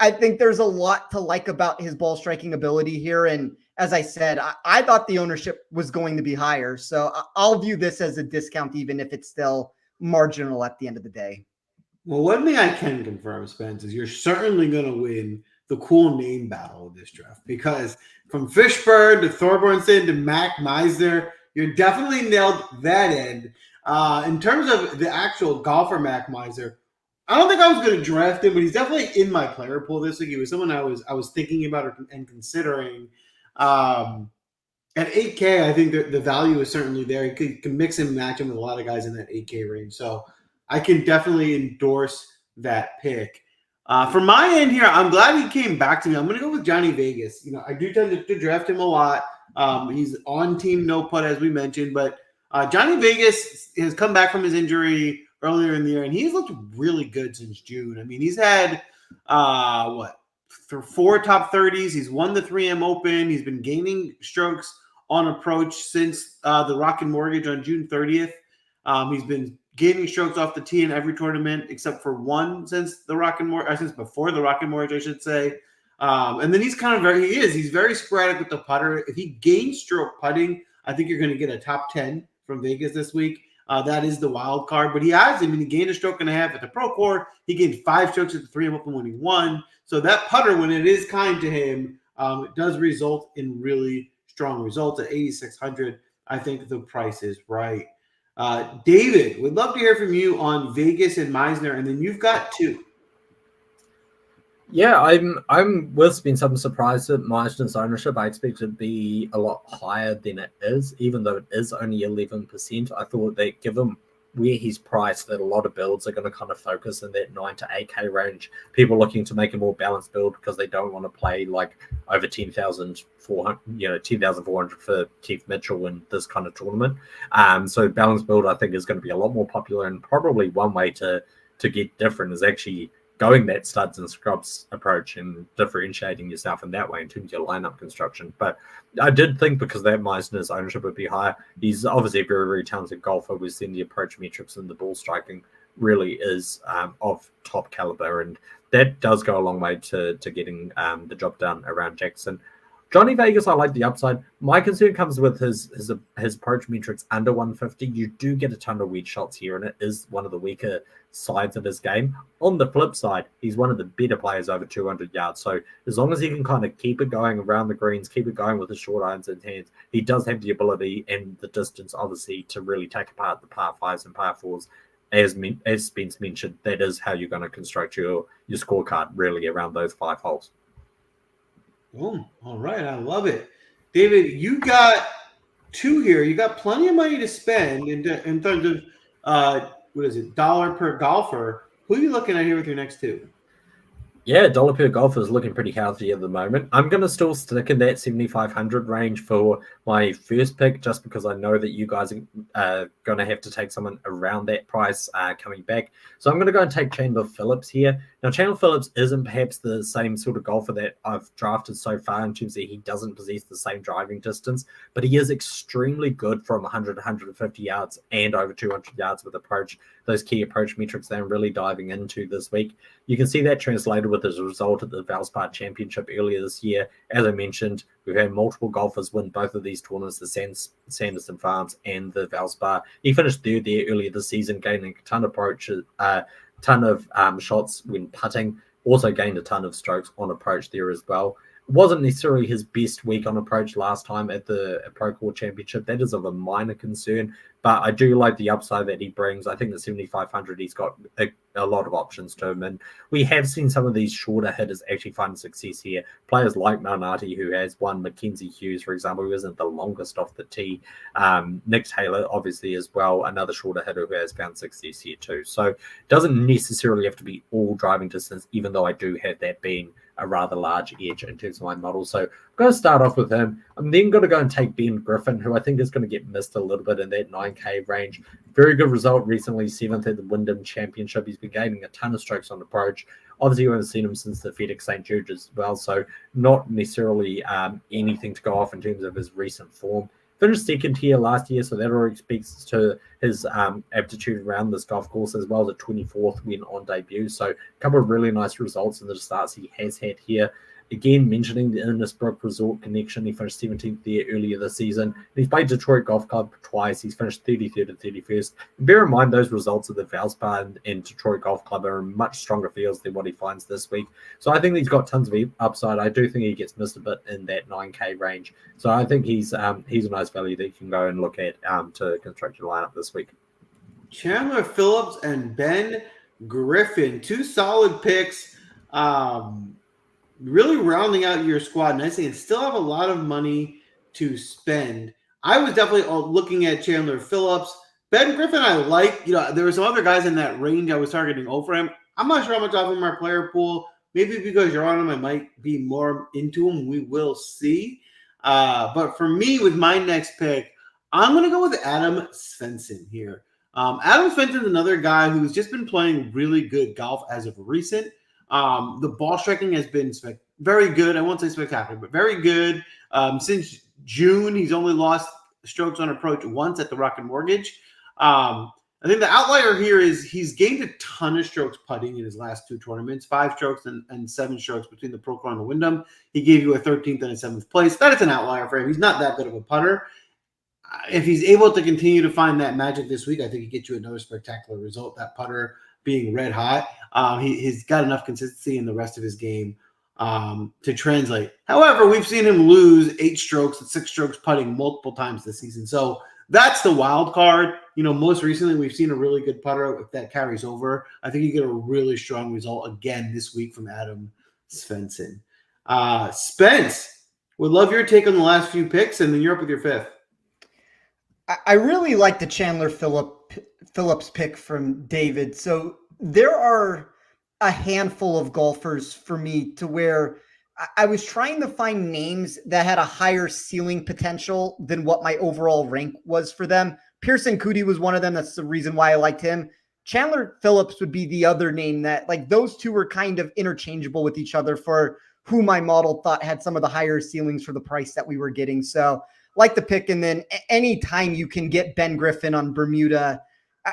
I think there's a lot to like about his ball striking ability here. And as I said, I thought the ownership was going to be higher. So I'll view this as a discount, even if it's still marginal at the end of the day. Well, one thing I can confirm, Spence, is you're certainly going to win the cool name battle of this draft, because from Fishburne to Thorbornson to Mac Meisner, you definitely nailed that end. In terms of the actual golfer Mac Meisner, I don't think I was going to draft him, but he's definitely in my player pool this week. He was someone I was thinking about and considering. At 8K, I think the value is certainly there. You can mix and match him with a lot of guys in that 8K range. So I can definitely endorse that pick. For my end here, I'm glad he came back to me. I'm going to go with Johnny Vegas. I do tend to draft him a lot. He's on team no putt, as we mentioned, but Johnny Vegas has come back from his injury earlier in the year, and he's looked really good since June. I mean, he's had four top 30s. He's won the 3M Open. He's been gaining strokes on approach since the Rocket Mortgage on June 30th. He's been gaining strokes off the tee in every tournament except for one since before the Rocket Mortgage, I should say. And then he's very sporadic with the putter. If he gains stroke putting, I think you're going to get a top 10 from Vegas this week. That is the wild card, but he gained a stroke and a half at the Pro Tour. He gained 5 strokes at the 3M Open when he won. So that putter, when it is kind to him, it does result in really strong results at 8,600. I think the price is right. David, we'd love to hear from you on Vegas and Meisner, and then you've got 2. Yeah, I'm with Spence. I'm surprised at Meisner's ownership. I expect it to be a lot higher than it is, even though it is only 11%. I thought that given where he's priced, that a lot of builds are going to kind of focus in that 9 to 8K range. People looking to make a more balanced build because they don't want to play like over 10,400 for Keith Mitchell in this kind of tournament. So balanced build, I think, is going to be a lot more popular, and probably one way to get different is actually going that studs and scrubs approach and differentiating yourself in that way in terms of your lineup construction. But I did think because that Meisner's ownership would be higher, he's obviously a very, very talented golfer. We've seen the approach metrics and the ball striking really is of top caliber, and that does go a long way to getting the job done around Jackson. Johnny Vegas, I like the upside. My concern comes with his approach metrics under 150. You do get a ton of weak shots here, and it is one of the weaker sides of his game. On the flip side, he's one of the better players over 200 yards. So as long as he can kind of keep it going around the greens, keep it going with his short irons in hands, he does have the ability and the distance, obviously, to really take apart the par 5s and par 4s. As Spence mentioned, that is how you're going to construct your scorecard, really, around those 5 holes. Boom. All right. I love it. David, you got 2 here. You got plenty of money to spend in terms of, dollar per golfer. Who are you looking at here with your next 2? Yeah, dollar per golfer is looking pretty healthy at the moment. I'm going to still stick in that 7,500 range for my first pick, just because I know that you guys are going to have to take someone around that price coming back. So I'm going to go and take Chandler Phillips here. Now, Chandler Phillips isn't perhaps the same sort of golfer that I've drafted so far in terms of he doesn't possess the same driving distance, but he is extremely good from 100, 150 yards and over 200 yards with approach. Those key approach metrics that I'm really diving into this week. You can see that translated with his result at the Valspar Championship earlier this year. As I mentioned, we've had multiple golfers win both of these tournaments, the Sanderson Farms and the Valspar. He finished third there earlier this season, gaining a ton of approaches, ton of shots when putting, also gained a ton of strokes on approach there as well. It wasn't necessarily his best week on approach last time at the Pro Tour Championship. That is of a minor concern, but I do like the upside that he brings. I think the 7,500, he's got a lot of options to him, and we have seen some of these shorter hitters actually find success here. Players like Malnati, who has won, Mackenzie Hughes, for example, who isn't the longest off the tee. Nick Taylor, obviously, as well, another shorter hitter who has found success here too. So it doesn't necessarily have to be all driving distance, even though I do have that being a rather large edge in terms of my model. So I'm going to start off with him. I'm then going to go and take Ben Griffin, who I think is going to get missed a little bit in that 9K range. Very good result recently, 7th at the Wyndham Championship. He's been gaining a ton of strokes on approach. Obviously, we haven't seen him since the FedEx St. Jude as well, so not necessarily anything to go off in terms of his recent form. Finished second here last year, so that already speaks to his aptitude around this golf course, as well as a 24th win on debut. So a couple of really nice results in the starts he has had here. Again, mentioning the Innisbrook Resort connection, he finished 17th there earlier this season. And he's played Detroit Golf Club twice. He's finished 33rd and 31st. And bear in mind, those results of the Valspar and Detroit Golf Club are in much stronger fields than what he finds this week. So I think he's got tons of upside. I do think he gets missed a bit in that 9K range. So I think he's a nice value that you can go and look at to construct your lineup this week. Chandler Phillips and Ben Griffin, two solid picks. Really rounding out your squad nicely and still have a lot of money to spend. I was definitely looking at Chandler Phillips. Ben Griffin, I like. There were some other guys in that range I was targeting over him. I'm not sure how much of him in my player pool. Maybe because you're on him, I might be more into him. We will see. But for me, with my next pick, I'm going to go with Adam Svensson here. Adam Svensson is another guy who's just been playing really good golf as of recent. The ball striking has been very good. I won't say spectacular, but very good. Since June, he's only lost strokes on approach once at the Rocket Mortgage. I think the outlier here is he's gained a ton of strokes putting in his last two tournaments, 5 strokes and 7 strokes between the Pro and the Wyndham. He gave you a 13th and a 7th place. That is an outlier for him. He's not that good of a putter. If he's able to continue to find that magic this week, I think he gets you another spectacular result. That putter being red hot. He's got enough consistency in the rest of his game to translate. However, we've seen him lose 8 strokes and 6 strokes putting multiple times this season. So that's the wild card. Most recently we've seen a really good putter. If that carries over, I think you get a really strong result again this week from Adam Svensson. Spence, would love your take on the last few picks, and then you're up with your 5th. I really like the Chandler Phillips pick from David. So there are a handful of golfers for me to where I was trying to find names that had a higher ceiling potential than what my overall rank was for them. Pearson Coody was one of them. That's the reason why I liked him. Chandler Phillips would be the other name that, like, those two were kind of interchangeable with each other for who my model thought had some of the higher ceilings for the price that we were getting. So like the pick. And then anytime you can get Ben Griffin on Bermuda,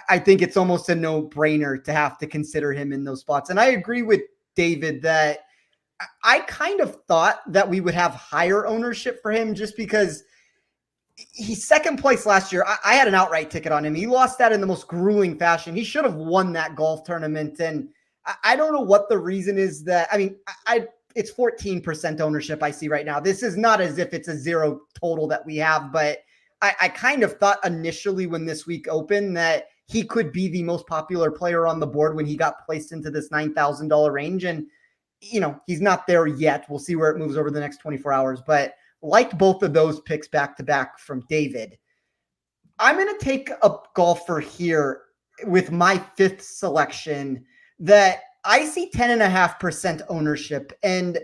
I think it's almost a no-brainer to have to consider him in those spots. And I agree with David that I kind of thought that we would have higher ownership for him just because he's second place last year. I had an outright ticket on him. He lost that in the most grueling fashion. He should have won that golf tournament. And I don't know what the reason is that, it's 14% ownership I see right now. This is not as if it's a 0 total that we have, but I kind of thought initially when this week opened that he could be the most popular player on the board when he got placed into this $9,000 range. And, he's not there yet. We'll see where it moves over the next 24 hours, but liked both of those picks back to back from David. I'm going to take a golfer here with my 5th selection that I see 10.5% ownership. And,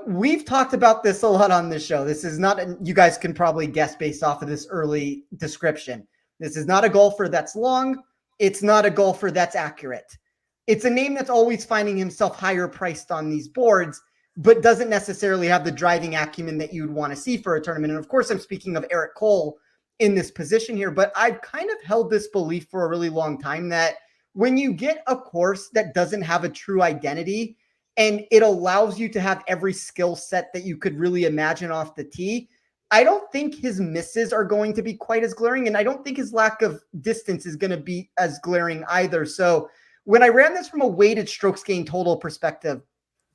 we've talked about this a lot on this show. This is not, you guys can probably guess based off of this early description. This is not a golfer that's long. It's not a golfer that's accurate. It's a name that's always finding himself higher priced on these boards, but doesn't necessarily have the driving acumen that you'd want to see for a tournament. And of course, I'm speaking of Eric Cole in this position here, but I've kind of held this belief for a really long time that when you get a course that doesn't have a true identity and it allows you to have every skill set that you could really imagine off the tee, I don't think his misses are going to be quite as glaring, and I don't think his lack of distance is going to be as glaring either. So when I ran this from a weighted strokes gained total perspective,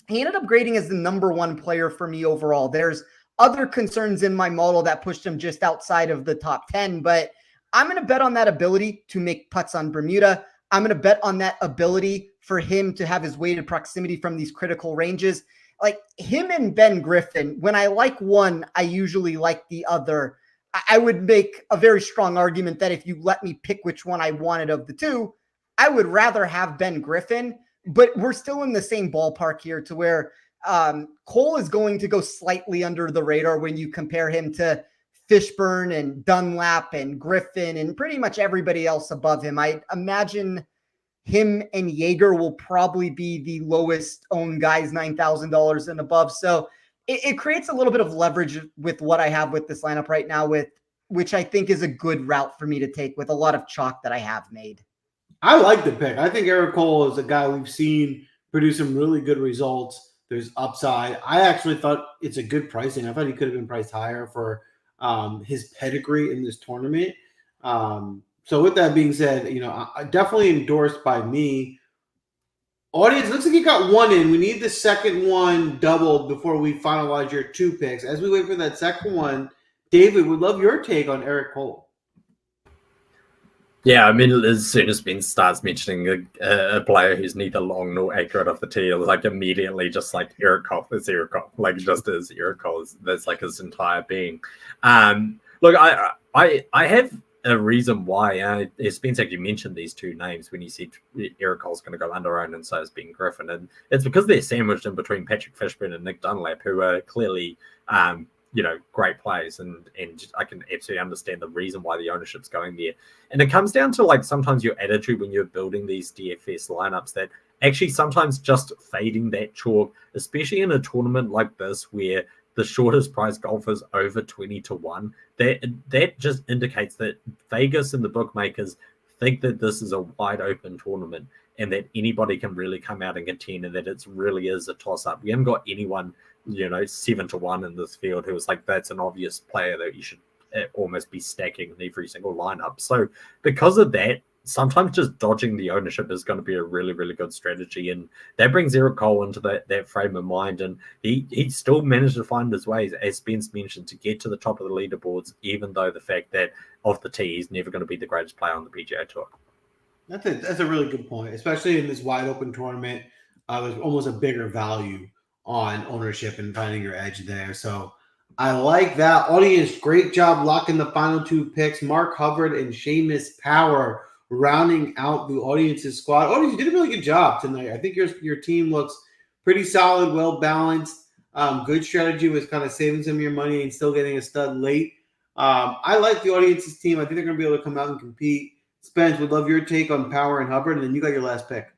he ended up grading as the number 1 player for me overall. There's other concerns in my model that pushed him just outside of the top 10, but I'm going to bet on that ability to make putts on Bermuda. I'm going to bet on that ability for him to have his weighted proximity from these critical ranges. Like him and Ben Griffin, when I like one, I usually like the other. I would make a very strong argument that if you let me pick which one I wanted of the two, I would rather have Ben Griffin, but we're still in the same ballpark here to where Cole is going to go slightly under the radar when you compare him to Fishburne and Dunlap and Griffin and pretty much everybody else above him. I imagine him and Jaeger will probably be the lowest owned guys, $9,000 and above. So it creates a little bit of leverage with what I have with this lineup right now, which I think is a good route for me to take with a lot of chalk that I have made. I like the pick. I think Eric Cole is a guy we've seen produce some really good results There's upside. I actually thought it's a good pricing. I thought he could have been priced higher for his pedigree in this tournament. So with that being said, I definitely endorsed by me. Audience, looks like you got one in. We need the second one doubled before we finalize your 2 picks. As we wait for that second one, David, would love your take on Eric Cole. Yeah, I mean, as soon as Spence starts mentioning a player who's neither long nor accurate off the tee, it was like immediately just like Eric Cole. It's Eric Cole. Like just as Eric Cole. That's like his entire being. Look, I have a reason why. Spence actually mentioned these 2 names when he said Eric Cole's going to go underowned and so is Ben Griffin. And it's because they're sandwiched in between Patrick Fishburne and Nick Dunlap, who are clearly great players, and I can absolutely understand the reason why the ownership's going there. And it comes down to like sometimes your attitude when you're building these DFS lineups, that actually sometimes just fading that chalk, especially in a tournament like this where the shortest price golfers over 20-1, that just indicates that Vegas and the bookmakers think that this is a wide open tournament and that anybody can really come out and contend, and that it really is a toss up. We haven't got anyone 7-1 in this field who was like, that's an obvious player that you should almost be stacking in every single lineup. So because of that, sometimes just dodging the ownership is going to be a really, really good strategy. And that brings Eric Cole into that frame of mind. And he still managed to find his ways, as Spence mentioned, to get to the top of the leaderboards, even though the fact that off the tee, he's never going to be the greatest player on the PGA Tour. That's a really good point, especially in this wide open tournament. There's almost a bigger value on ownership and finding your edge there. So I like that. Audience, great job locking the final 2 picks. Mark Hubbard and Seamus Power rounding out the audience's squad. Audience, you did a really good job tonight. I think your team looks pretty solid, well balanced. Good strategy was kind of saving some of your money and still getting a stud late. I like the audience's team. I think they're going to be able to come out and compete. Spence, would love your take on Power and Hubbard, and then you got your last pick.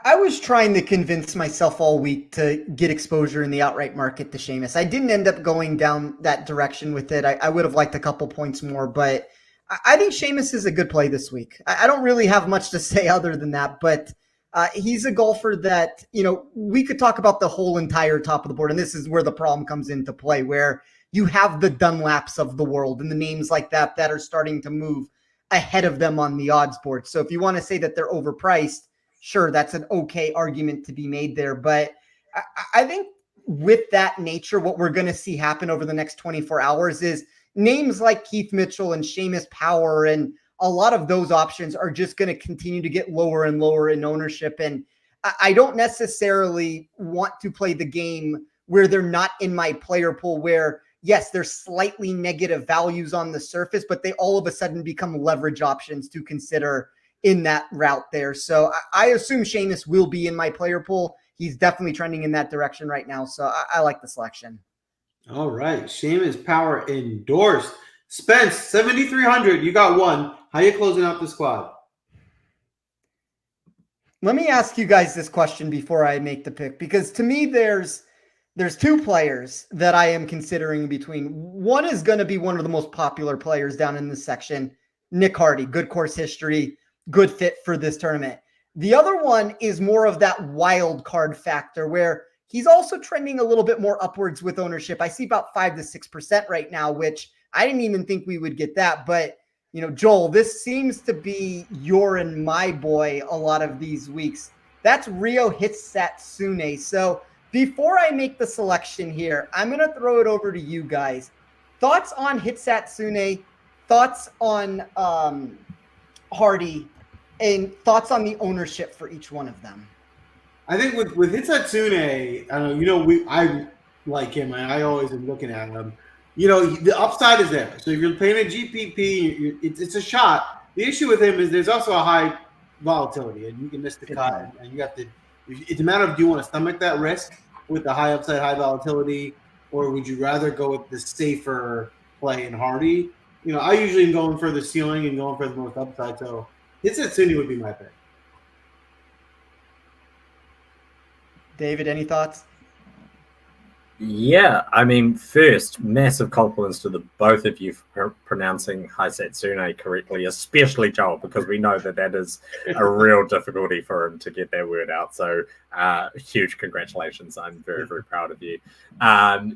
I was trying to convince myself all week to get exposure in the outright market to Seamus. I didn't end up going down that direction with it. I would have liked a couple points more, but I think Seamus is a good play this week. I don't really have much to say other than that, but he's a golfer that, we could talk about the whole entire top of the board, and this is where the problem comes into play, where you have the Dunlaps of the world and the names like that are starting to move ahead of them on the odds board. So if you want to say that they're overpriced, sure, that's an okay argument to be made there. But I think with that nature, what we're going to see happen over the next 24 hours is names like Keith Mitchell and Seamus Power and a lot of those options are just going to continue to get lower and lower in ownership. And I don't necessarily want to play the game where they're not in my player pool, where, yes, there's slightly negative values on the surface, but they all of a sudden become leverage options to consider in that route there. So I assume Seamus will be in my player pool. He's definitely trending in that direction right now. So I like the selection. All right. Seamus Power endorsed. Spence, 7,300. You got one. How you closing out the squad? Let me ask you guys this question before I make the pick, because to me, there's 2 players that I am considering between. One is going to be one of the most popular players down in this section, Nick Hardy, good course history, good fit for this tournament. The other one is more of that wild card factor where he's also trending a little bit more upwards with ownership. I see about 5 to 6% right now, which I didn't even think we would get that. But, Joel, this seems to be your and my boy a lot of these weeks. That's Ryo Hitsatsune. So before I make the selection here, I'm going to throw it over to you guys. Thoughts on Hitsatsune, thoughts on Hardy, and thoughts on the ownership for each one of them. I think with Hitsatsune, I like him. I always am looking at him. The upside is there. So if you're playing a GPP, it's a shot. The issue with him is there's also a high volatility, and you can miss the cut. And you have to. It's a matter of, do you want to stomach that risk with the high upside, high volatility, or would you rather go with the safer play in Hardy? I usually am going for the ceiling and going for the most upside. So Hitsatsune would be my pick. David, any thoughts? Yeah, I mean, first, massive compliments to the both of you for pronouncing Hitsatsune correctly, especially Joel, because we know that is a real difficulty for him to get that word out. So huge congratulations. I'm very, very proud of you.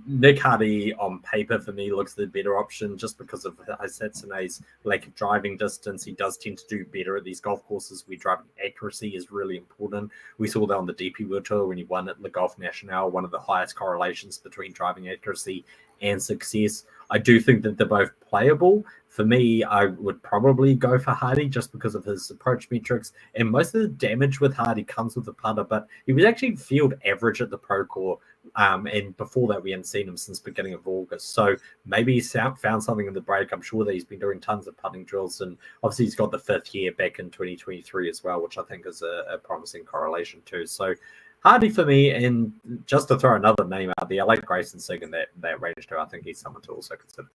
Nick Hardy on paper for me looks the better option just because of Hisetsune's lack of driving distance. He does tend to do better at these golf courses where driving accuracy is really important. We saw that on the DP World Tour when he won at Le Golf National, one of the highest correlations between driving accuracy and success. I do think that they're both playable. For me, I would probably go for Hardy just because of his approach metrics. And most of the damage with Hardy comes with the putter, but he was actually field average at the Pro Tour. And before that, we hadn't seen him since beginning of August. So maybe he's found something in the break. I'm sure that he's been doing tons of putting drills. And obviously, he's got the 5th year back in 2023 as well, which I think is a promising correlation too. So Hardy for me, and just to throw another name out there, I like Grayson Sig in that range too. I think he's someone to also consider.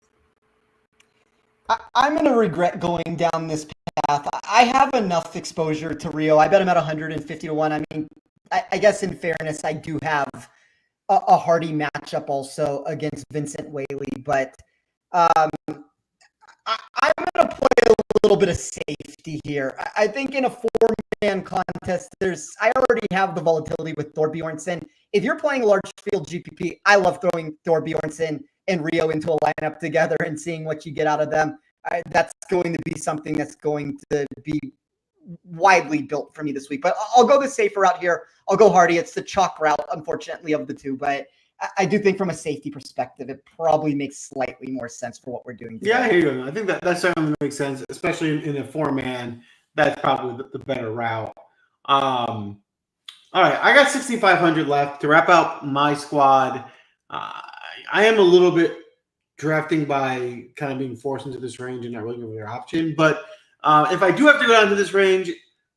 I'm going to regret going down this path. I have enough exposure to Rio. I bet him at 150 to 1. I mean, I guess in fairness, I do have a Hardy matchup also against Vincent Whaley, but I'm going to play a little bit of safety here. I think in a 4-man contest, I already have the volatility with Thor Bjornsson. If you're playing large field GPP, I love throwing Thor Bjornsson and Rio into a lineup together and seeing what you get out of them. That's going to be something that's going to be widely built for me this week. But I'll go the safer route here. I'll go Hardy. It's the chalk route, unfortunately, of the two. But I do think from a safety perspective, it probably makes slightly more sense for what we're doing today. Yeah, I hear you. I think that certainly makes sense, especially in a 4-man. That's probably the better route. All right, I got 6,500 left to wrap out my squad. I am a little bit drafting by kind of being forced into this range and not really giving your option. But if I do have to go down to this range,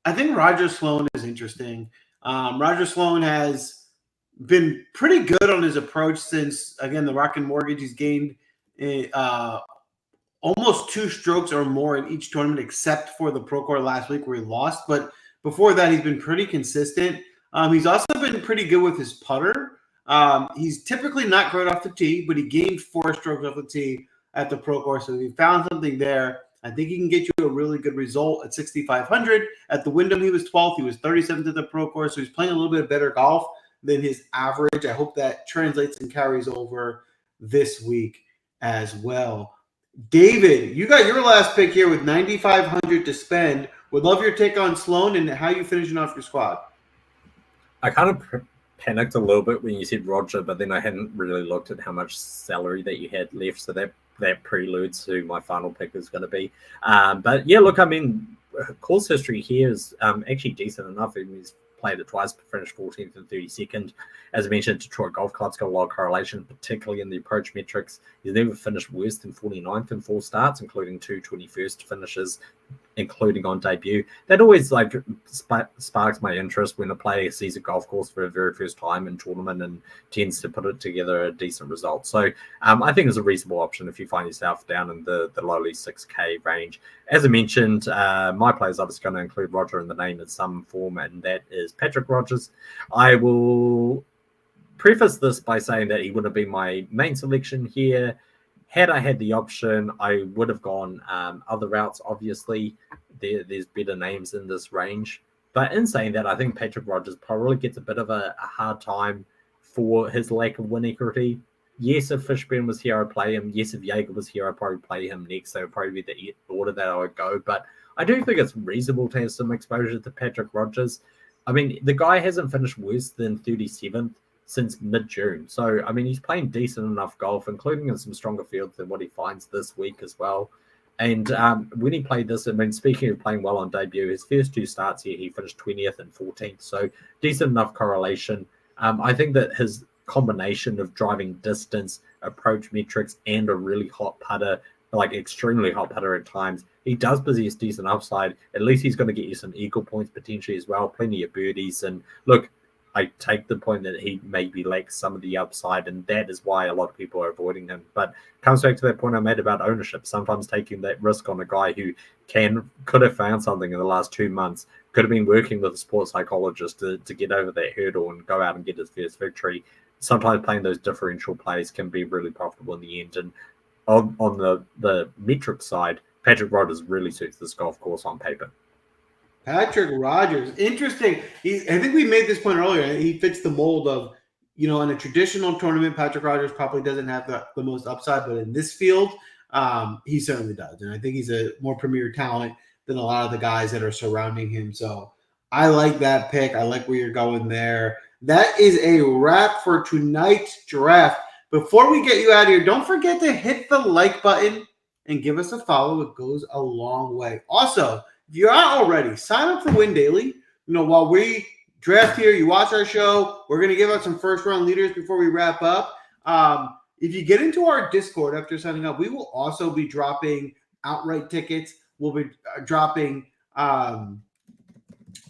I think Roger Sloan is interesting. Roger Sloan has been pretty good on his approach since, again, the Rocket Mortgage. He's gained almost 2 strokes or more in each tournament, except for the Pro Tour last week where he lost. But before that, he's been pretty consistent. He's also been pretty good with his putter. He's typically not great off the tee, but he gained 4 strokes off the tee at the Pro Tour. So he found something there. I think he can get you a really good result at 6,500. At the Wyndham, he was 12th. He was 37th at the Pro Tour. So he's playing a little bit better golf than his average. I hope that translates and carries over this week as well. David, you got your last pick here with 9,500 to spend. Would love your take on Sloan and how you finishing off your squad. I kind of panicked a little bit when you said Roger, but then I hadn't really looked at how much salary that you had left, so that preludes to my final pick is going to be. But yeah, look, I mean, course history here is actually decent enough. He's played it twice, finished 14th and 32nd. As I mentioned, Detroit Golf Club's got a lot of correlation, particularly in the approach metrics. He's never finished worse than 49th in 4 starts, including 2 21st finishes, including on debut. That always sparks my interest when a player sees a golf course for the very first time in tournament and tends to put it together a decent result. So I think it's a reasonable option if you find yourself down in the lowly 6K range. As I mentioned, my players are just going to include Roger in the name in some form, and that is Patrick Rogers. I will preface this by saying that he wouldn't be my main selection here. Had I had the option, I would have gone other routes. Obviously, there's better names in this range. But in saying that, I think Patrick Rogers probably gets a bit of a hard time for his lack of win equity. Yes, if Fishburne was here, I'd play him. Yes, if Jaeger was here, I'd probably play him next. So it would probably be the order that I would go. But I do think it's reasonable to have some exposure to Patrick Rogers. I mean, the guy hasn't finished worse than 37th since mid-June. So, I mean, he's playing decent enough golf, including in some stronger fields than what he finds this week as well. And when he played this, I mean, speaking of playing well on debut, his first 2 starts here, he finished 20th and 14th. So, decent enough correlation. I think that his combination of driving distance, approach metrics, and a really hot putter, like extremely hot putter at times, he does possess decent upside. At least he's going to get you some eagle points potentially as well, plenty of birdies. And look, I take the point that he maybe lacks some of the upside, and that is why a lot of people are avoiding him. But it comes back to that point I made about ownership. Sometimes taking that risk on a guy who could have found something in the last 2 months, could have been working with a sports psychologist to get over that hurdle and go out and get his first victory. Sometimes playing those differential plays can be really profitable in the end. And on the metric side, Patrick Rogers really suits this golf course on paper. Patrick Rogers. Interesting. I think we made this point earlier. He fits the mold of, in a traditional tournament, Patrick Rogers probably doesn't have the most upside, but in this field, he certainly does. And I think he's a more premier talent than a lot of the guys that are surrounding him. So I like that pick. I like where you're going there. That is a wrap for tonight's draft. Before we get you out of here, don't forget to hit the like button and give us a follow. It goes a long way. Also, if you're not already, sign up for Win Daily. While we draft here, you watch our show. We're going to give out some first-round leaders before we wrap up. If you get into our Discord after signing up, we will also be dropping outright tickets. We'll be dropping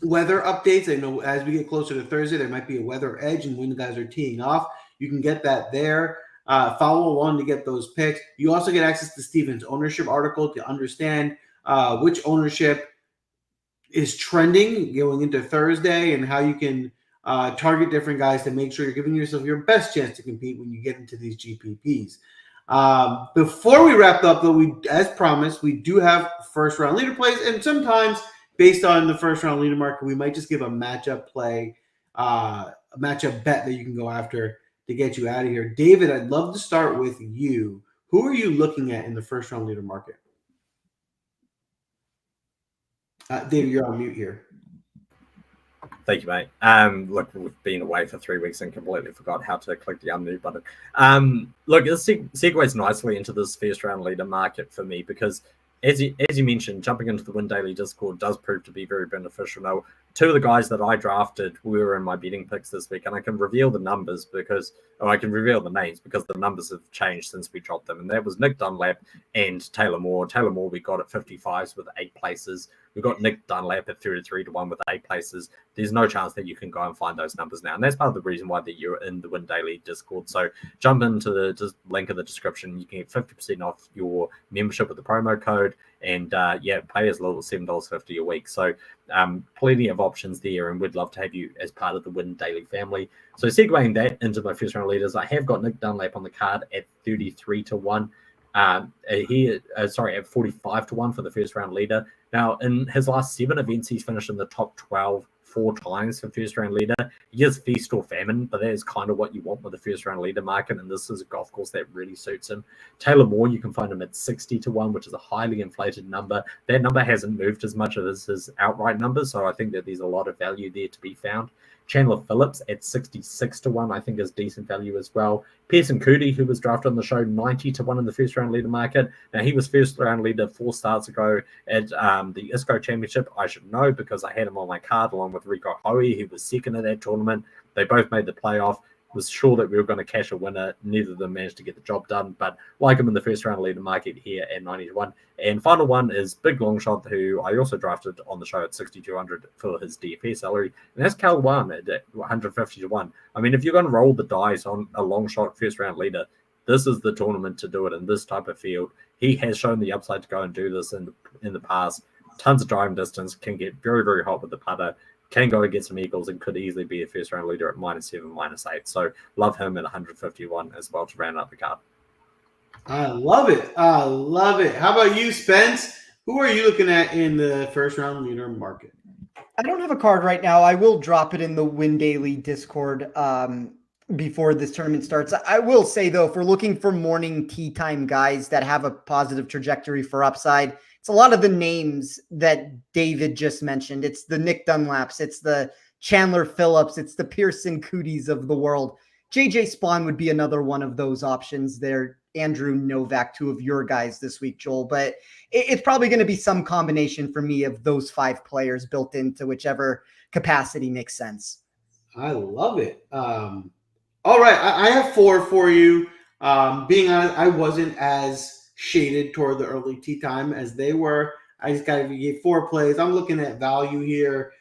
weather updates. I know as we get closer to Thursday, there might be a weather edge and when the guys are teeing off. You can get that there. Follow along to get those picks. You also get access to Steven's ownership article to understand which ownership is trending going into Thursday and how you can target different guys to make sure you're giving yourself your best chance to compete when you get into these GPPs. Before we wrap up, though, as promised, we do have first round leader plays, and sometimes based on the first round leader market, we might just give a matchup play, a matchup bet that you can go after to get you out of here. David, I'd love to start with you. Who are you looking at in the first round leader market? David, you're on mute here. Thank you, mate. Look, we've been away for 3 weeks and completely forgot how to click the unmute button. Look, this segues nicely into this first round leader market for me because, as you mentioned, jumping into the Win Daily Discord does prove to be very beneficial. Now, 2 of the guys that I drafted were in my betting picks this week, and I can reveal the numbers I can reveal the names because the numbers have changed since we dropped them. And that was Nick Dunlap and Taylor Moore. Taylor Moore we got at 55s with 8 places. We got Nick Dunlap at 33-1 with 8 places. There's no chance that you can go and find those numbers now. And that's part of the reason why that you're in the Win Daily Discord. So jump into the link in the description. You can get 50% off your membership with the promo code. And pay as little as $7.50 a week. So plenty of options there, and we'd love to have you as part of the Win Daily family. So segueing that into my first round leaders, I have got Nick Dunlap on the card at 33-1. At 45-1 for the first round leader. Now, in his last 7 events, he's finished in the top 12 4 times for first round leader. He is feast or famine, but that is kind of what you want with the first round leader market, and this is a golf course that really suits him. Taylor Moore, you can find him at 60-1, which is a highly inflated number. That number hasn't moved as much as his outright number, so I think that there's a lot of value there to be found. Chandler Phillips at 66-1, I think is decent value as well. Pearson Coody, who was drafted on the show, 90-1 in the first round leader market. Now, he was first round leader 4 starts ago at the ISCO Championship. I should know because I had him on my card along with Rico Hoey, who was second in that tournament. They both made the playoff. Was sure that we were going to cash a winner. Neither of them managed to get the job done, but like him in the first round leader market here at 90-1. And final one is Big Longshot, who I also drafted on the show at 6,200 for his DFS salary, and that's Cal Wan at 150-1. I mean, if you're going to roll the dice on a Longshot first round leader, this is the tournament to do it in this type of field. He has shown the upside to go and do this in the past. Tons of driving distance, can get very, very hot with the putter. Can go and get some eagles and could easily be a first round leader at -7, -8. So love him at 151 as well to round out the card. I love it. I love it. How about you, Spence? Who are you looking at in the first round leader market? I don't have a card right now. I will drop it in the Win Daily Discord before this tournament starts. I will say, though, if we're looking for morning tee time guys that have a positive trajectory for upside, it's a lot of the names that David just mentioned. It's the Nick Dunlaps. It's the Chandler Phillips. It's the Pearson Cooties of the world. JJ Spawn would be another one of those options there. Andrew Novak, 2 of your guys this week, Joel. But it's probably going to be some combination for me of those 5 players built into whichever capacity makes sense. I love it. All right. I have 4 for you. Being honest, I wasn't as shaded toward the early tee time as they were. I just got to get 4 plays. I'm looking at value here.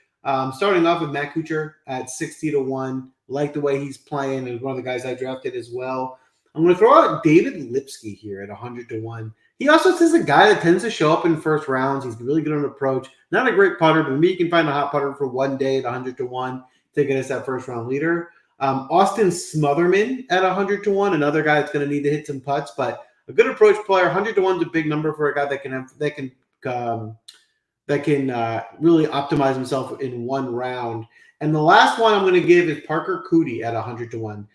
Starting off with Matt Kuchar at 60-1. Like the way he's playing, and one of the guys I drafted as well. I'm going to throw out David Lipsky here at 100-1. He also is a guy that tends to show up in first rounds. He's really good on approach. Not a great putter, but maybe you can find a hot putter for one day at 100-1 to get us that first round leader. Austin Smotherman at 100-1, another guy that's going to need to hit some putts, but a good approach player. 100-1 is a big number for a guy that can that can really optimize himself in one round. And the last one I'm going to give is Parker Cootie at 100 to 1.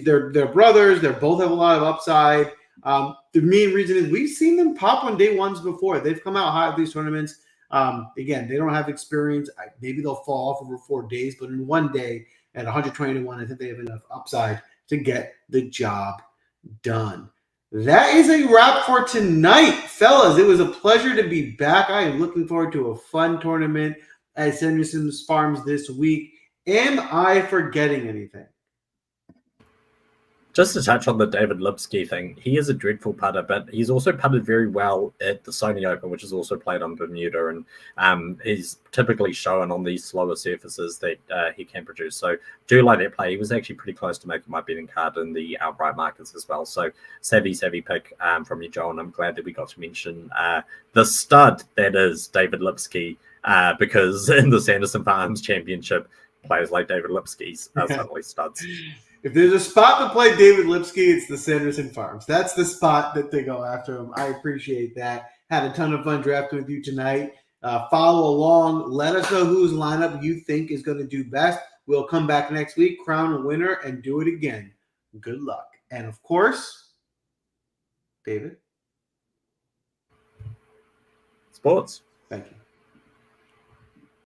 They're brothers. They both have a lot of upside. The main reason is we've seen them pop on day ones before. They've come out hot at these tournaments. Again, they don't have experience. Maybe they'll fall off over 4 days, but in one day at 120 to 1, I think they have enough upside to get the job done. That is a wrap for tonight, fellas. It was a pleasure to be back. I am looking forward to a fun tournament at Sanderson Farms this week. Am I forgetting anything? Just to touch on the David Lipsky thing, he is a dreadful putter, but he's also putted very well at the Sony Open, which is also played on Bermuda, and he's typically shown on these slower surfaces that he can produce. So do like that play. He was actually pretty close to making my betting card in the outright markets as well. So savvy pick from you, Joe, and I'm glad that we got to mention the stud that is David Lipsky, because in the Sanderson Farms Championship, players like David Lipsky's are suddenly studs. If there's a spot to play David Lipsky, it's the Sanderson Farms. That's the spot that they go after him. I appreciate that. Had a ton of fun drafting with you tonight. Follow along. Let us know whose lineup you think is going to do best. We'll come back next week, crown a winner, and do it again. Good luck. And, of course, David. Sports. Thank you.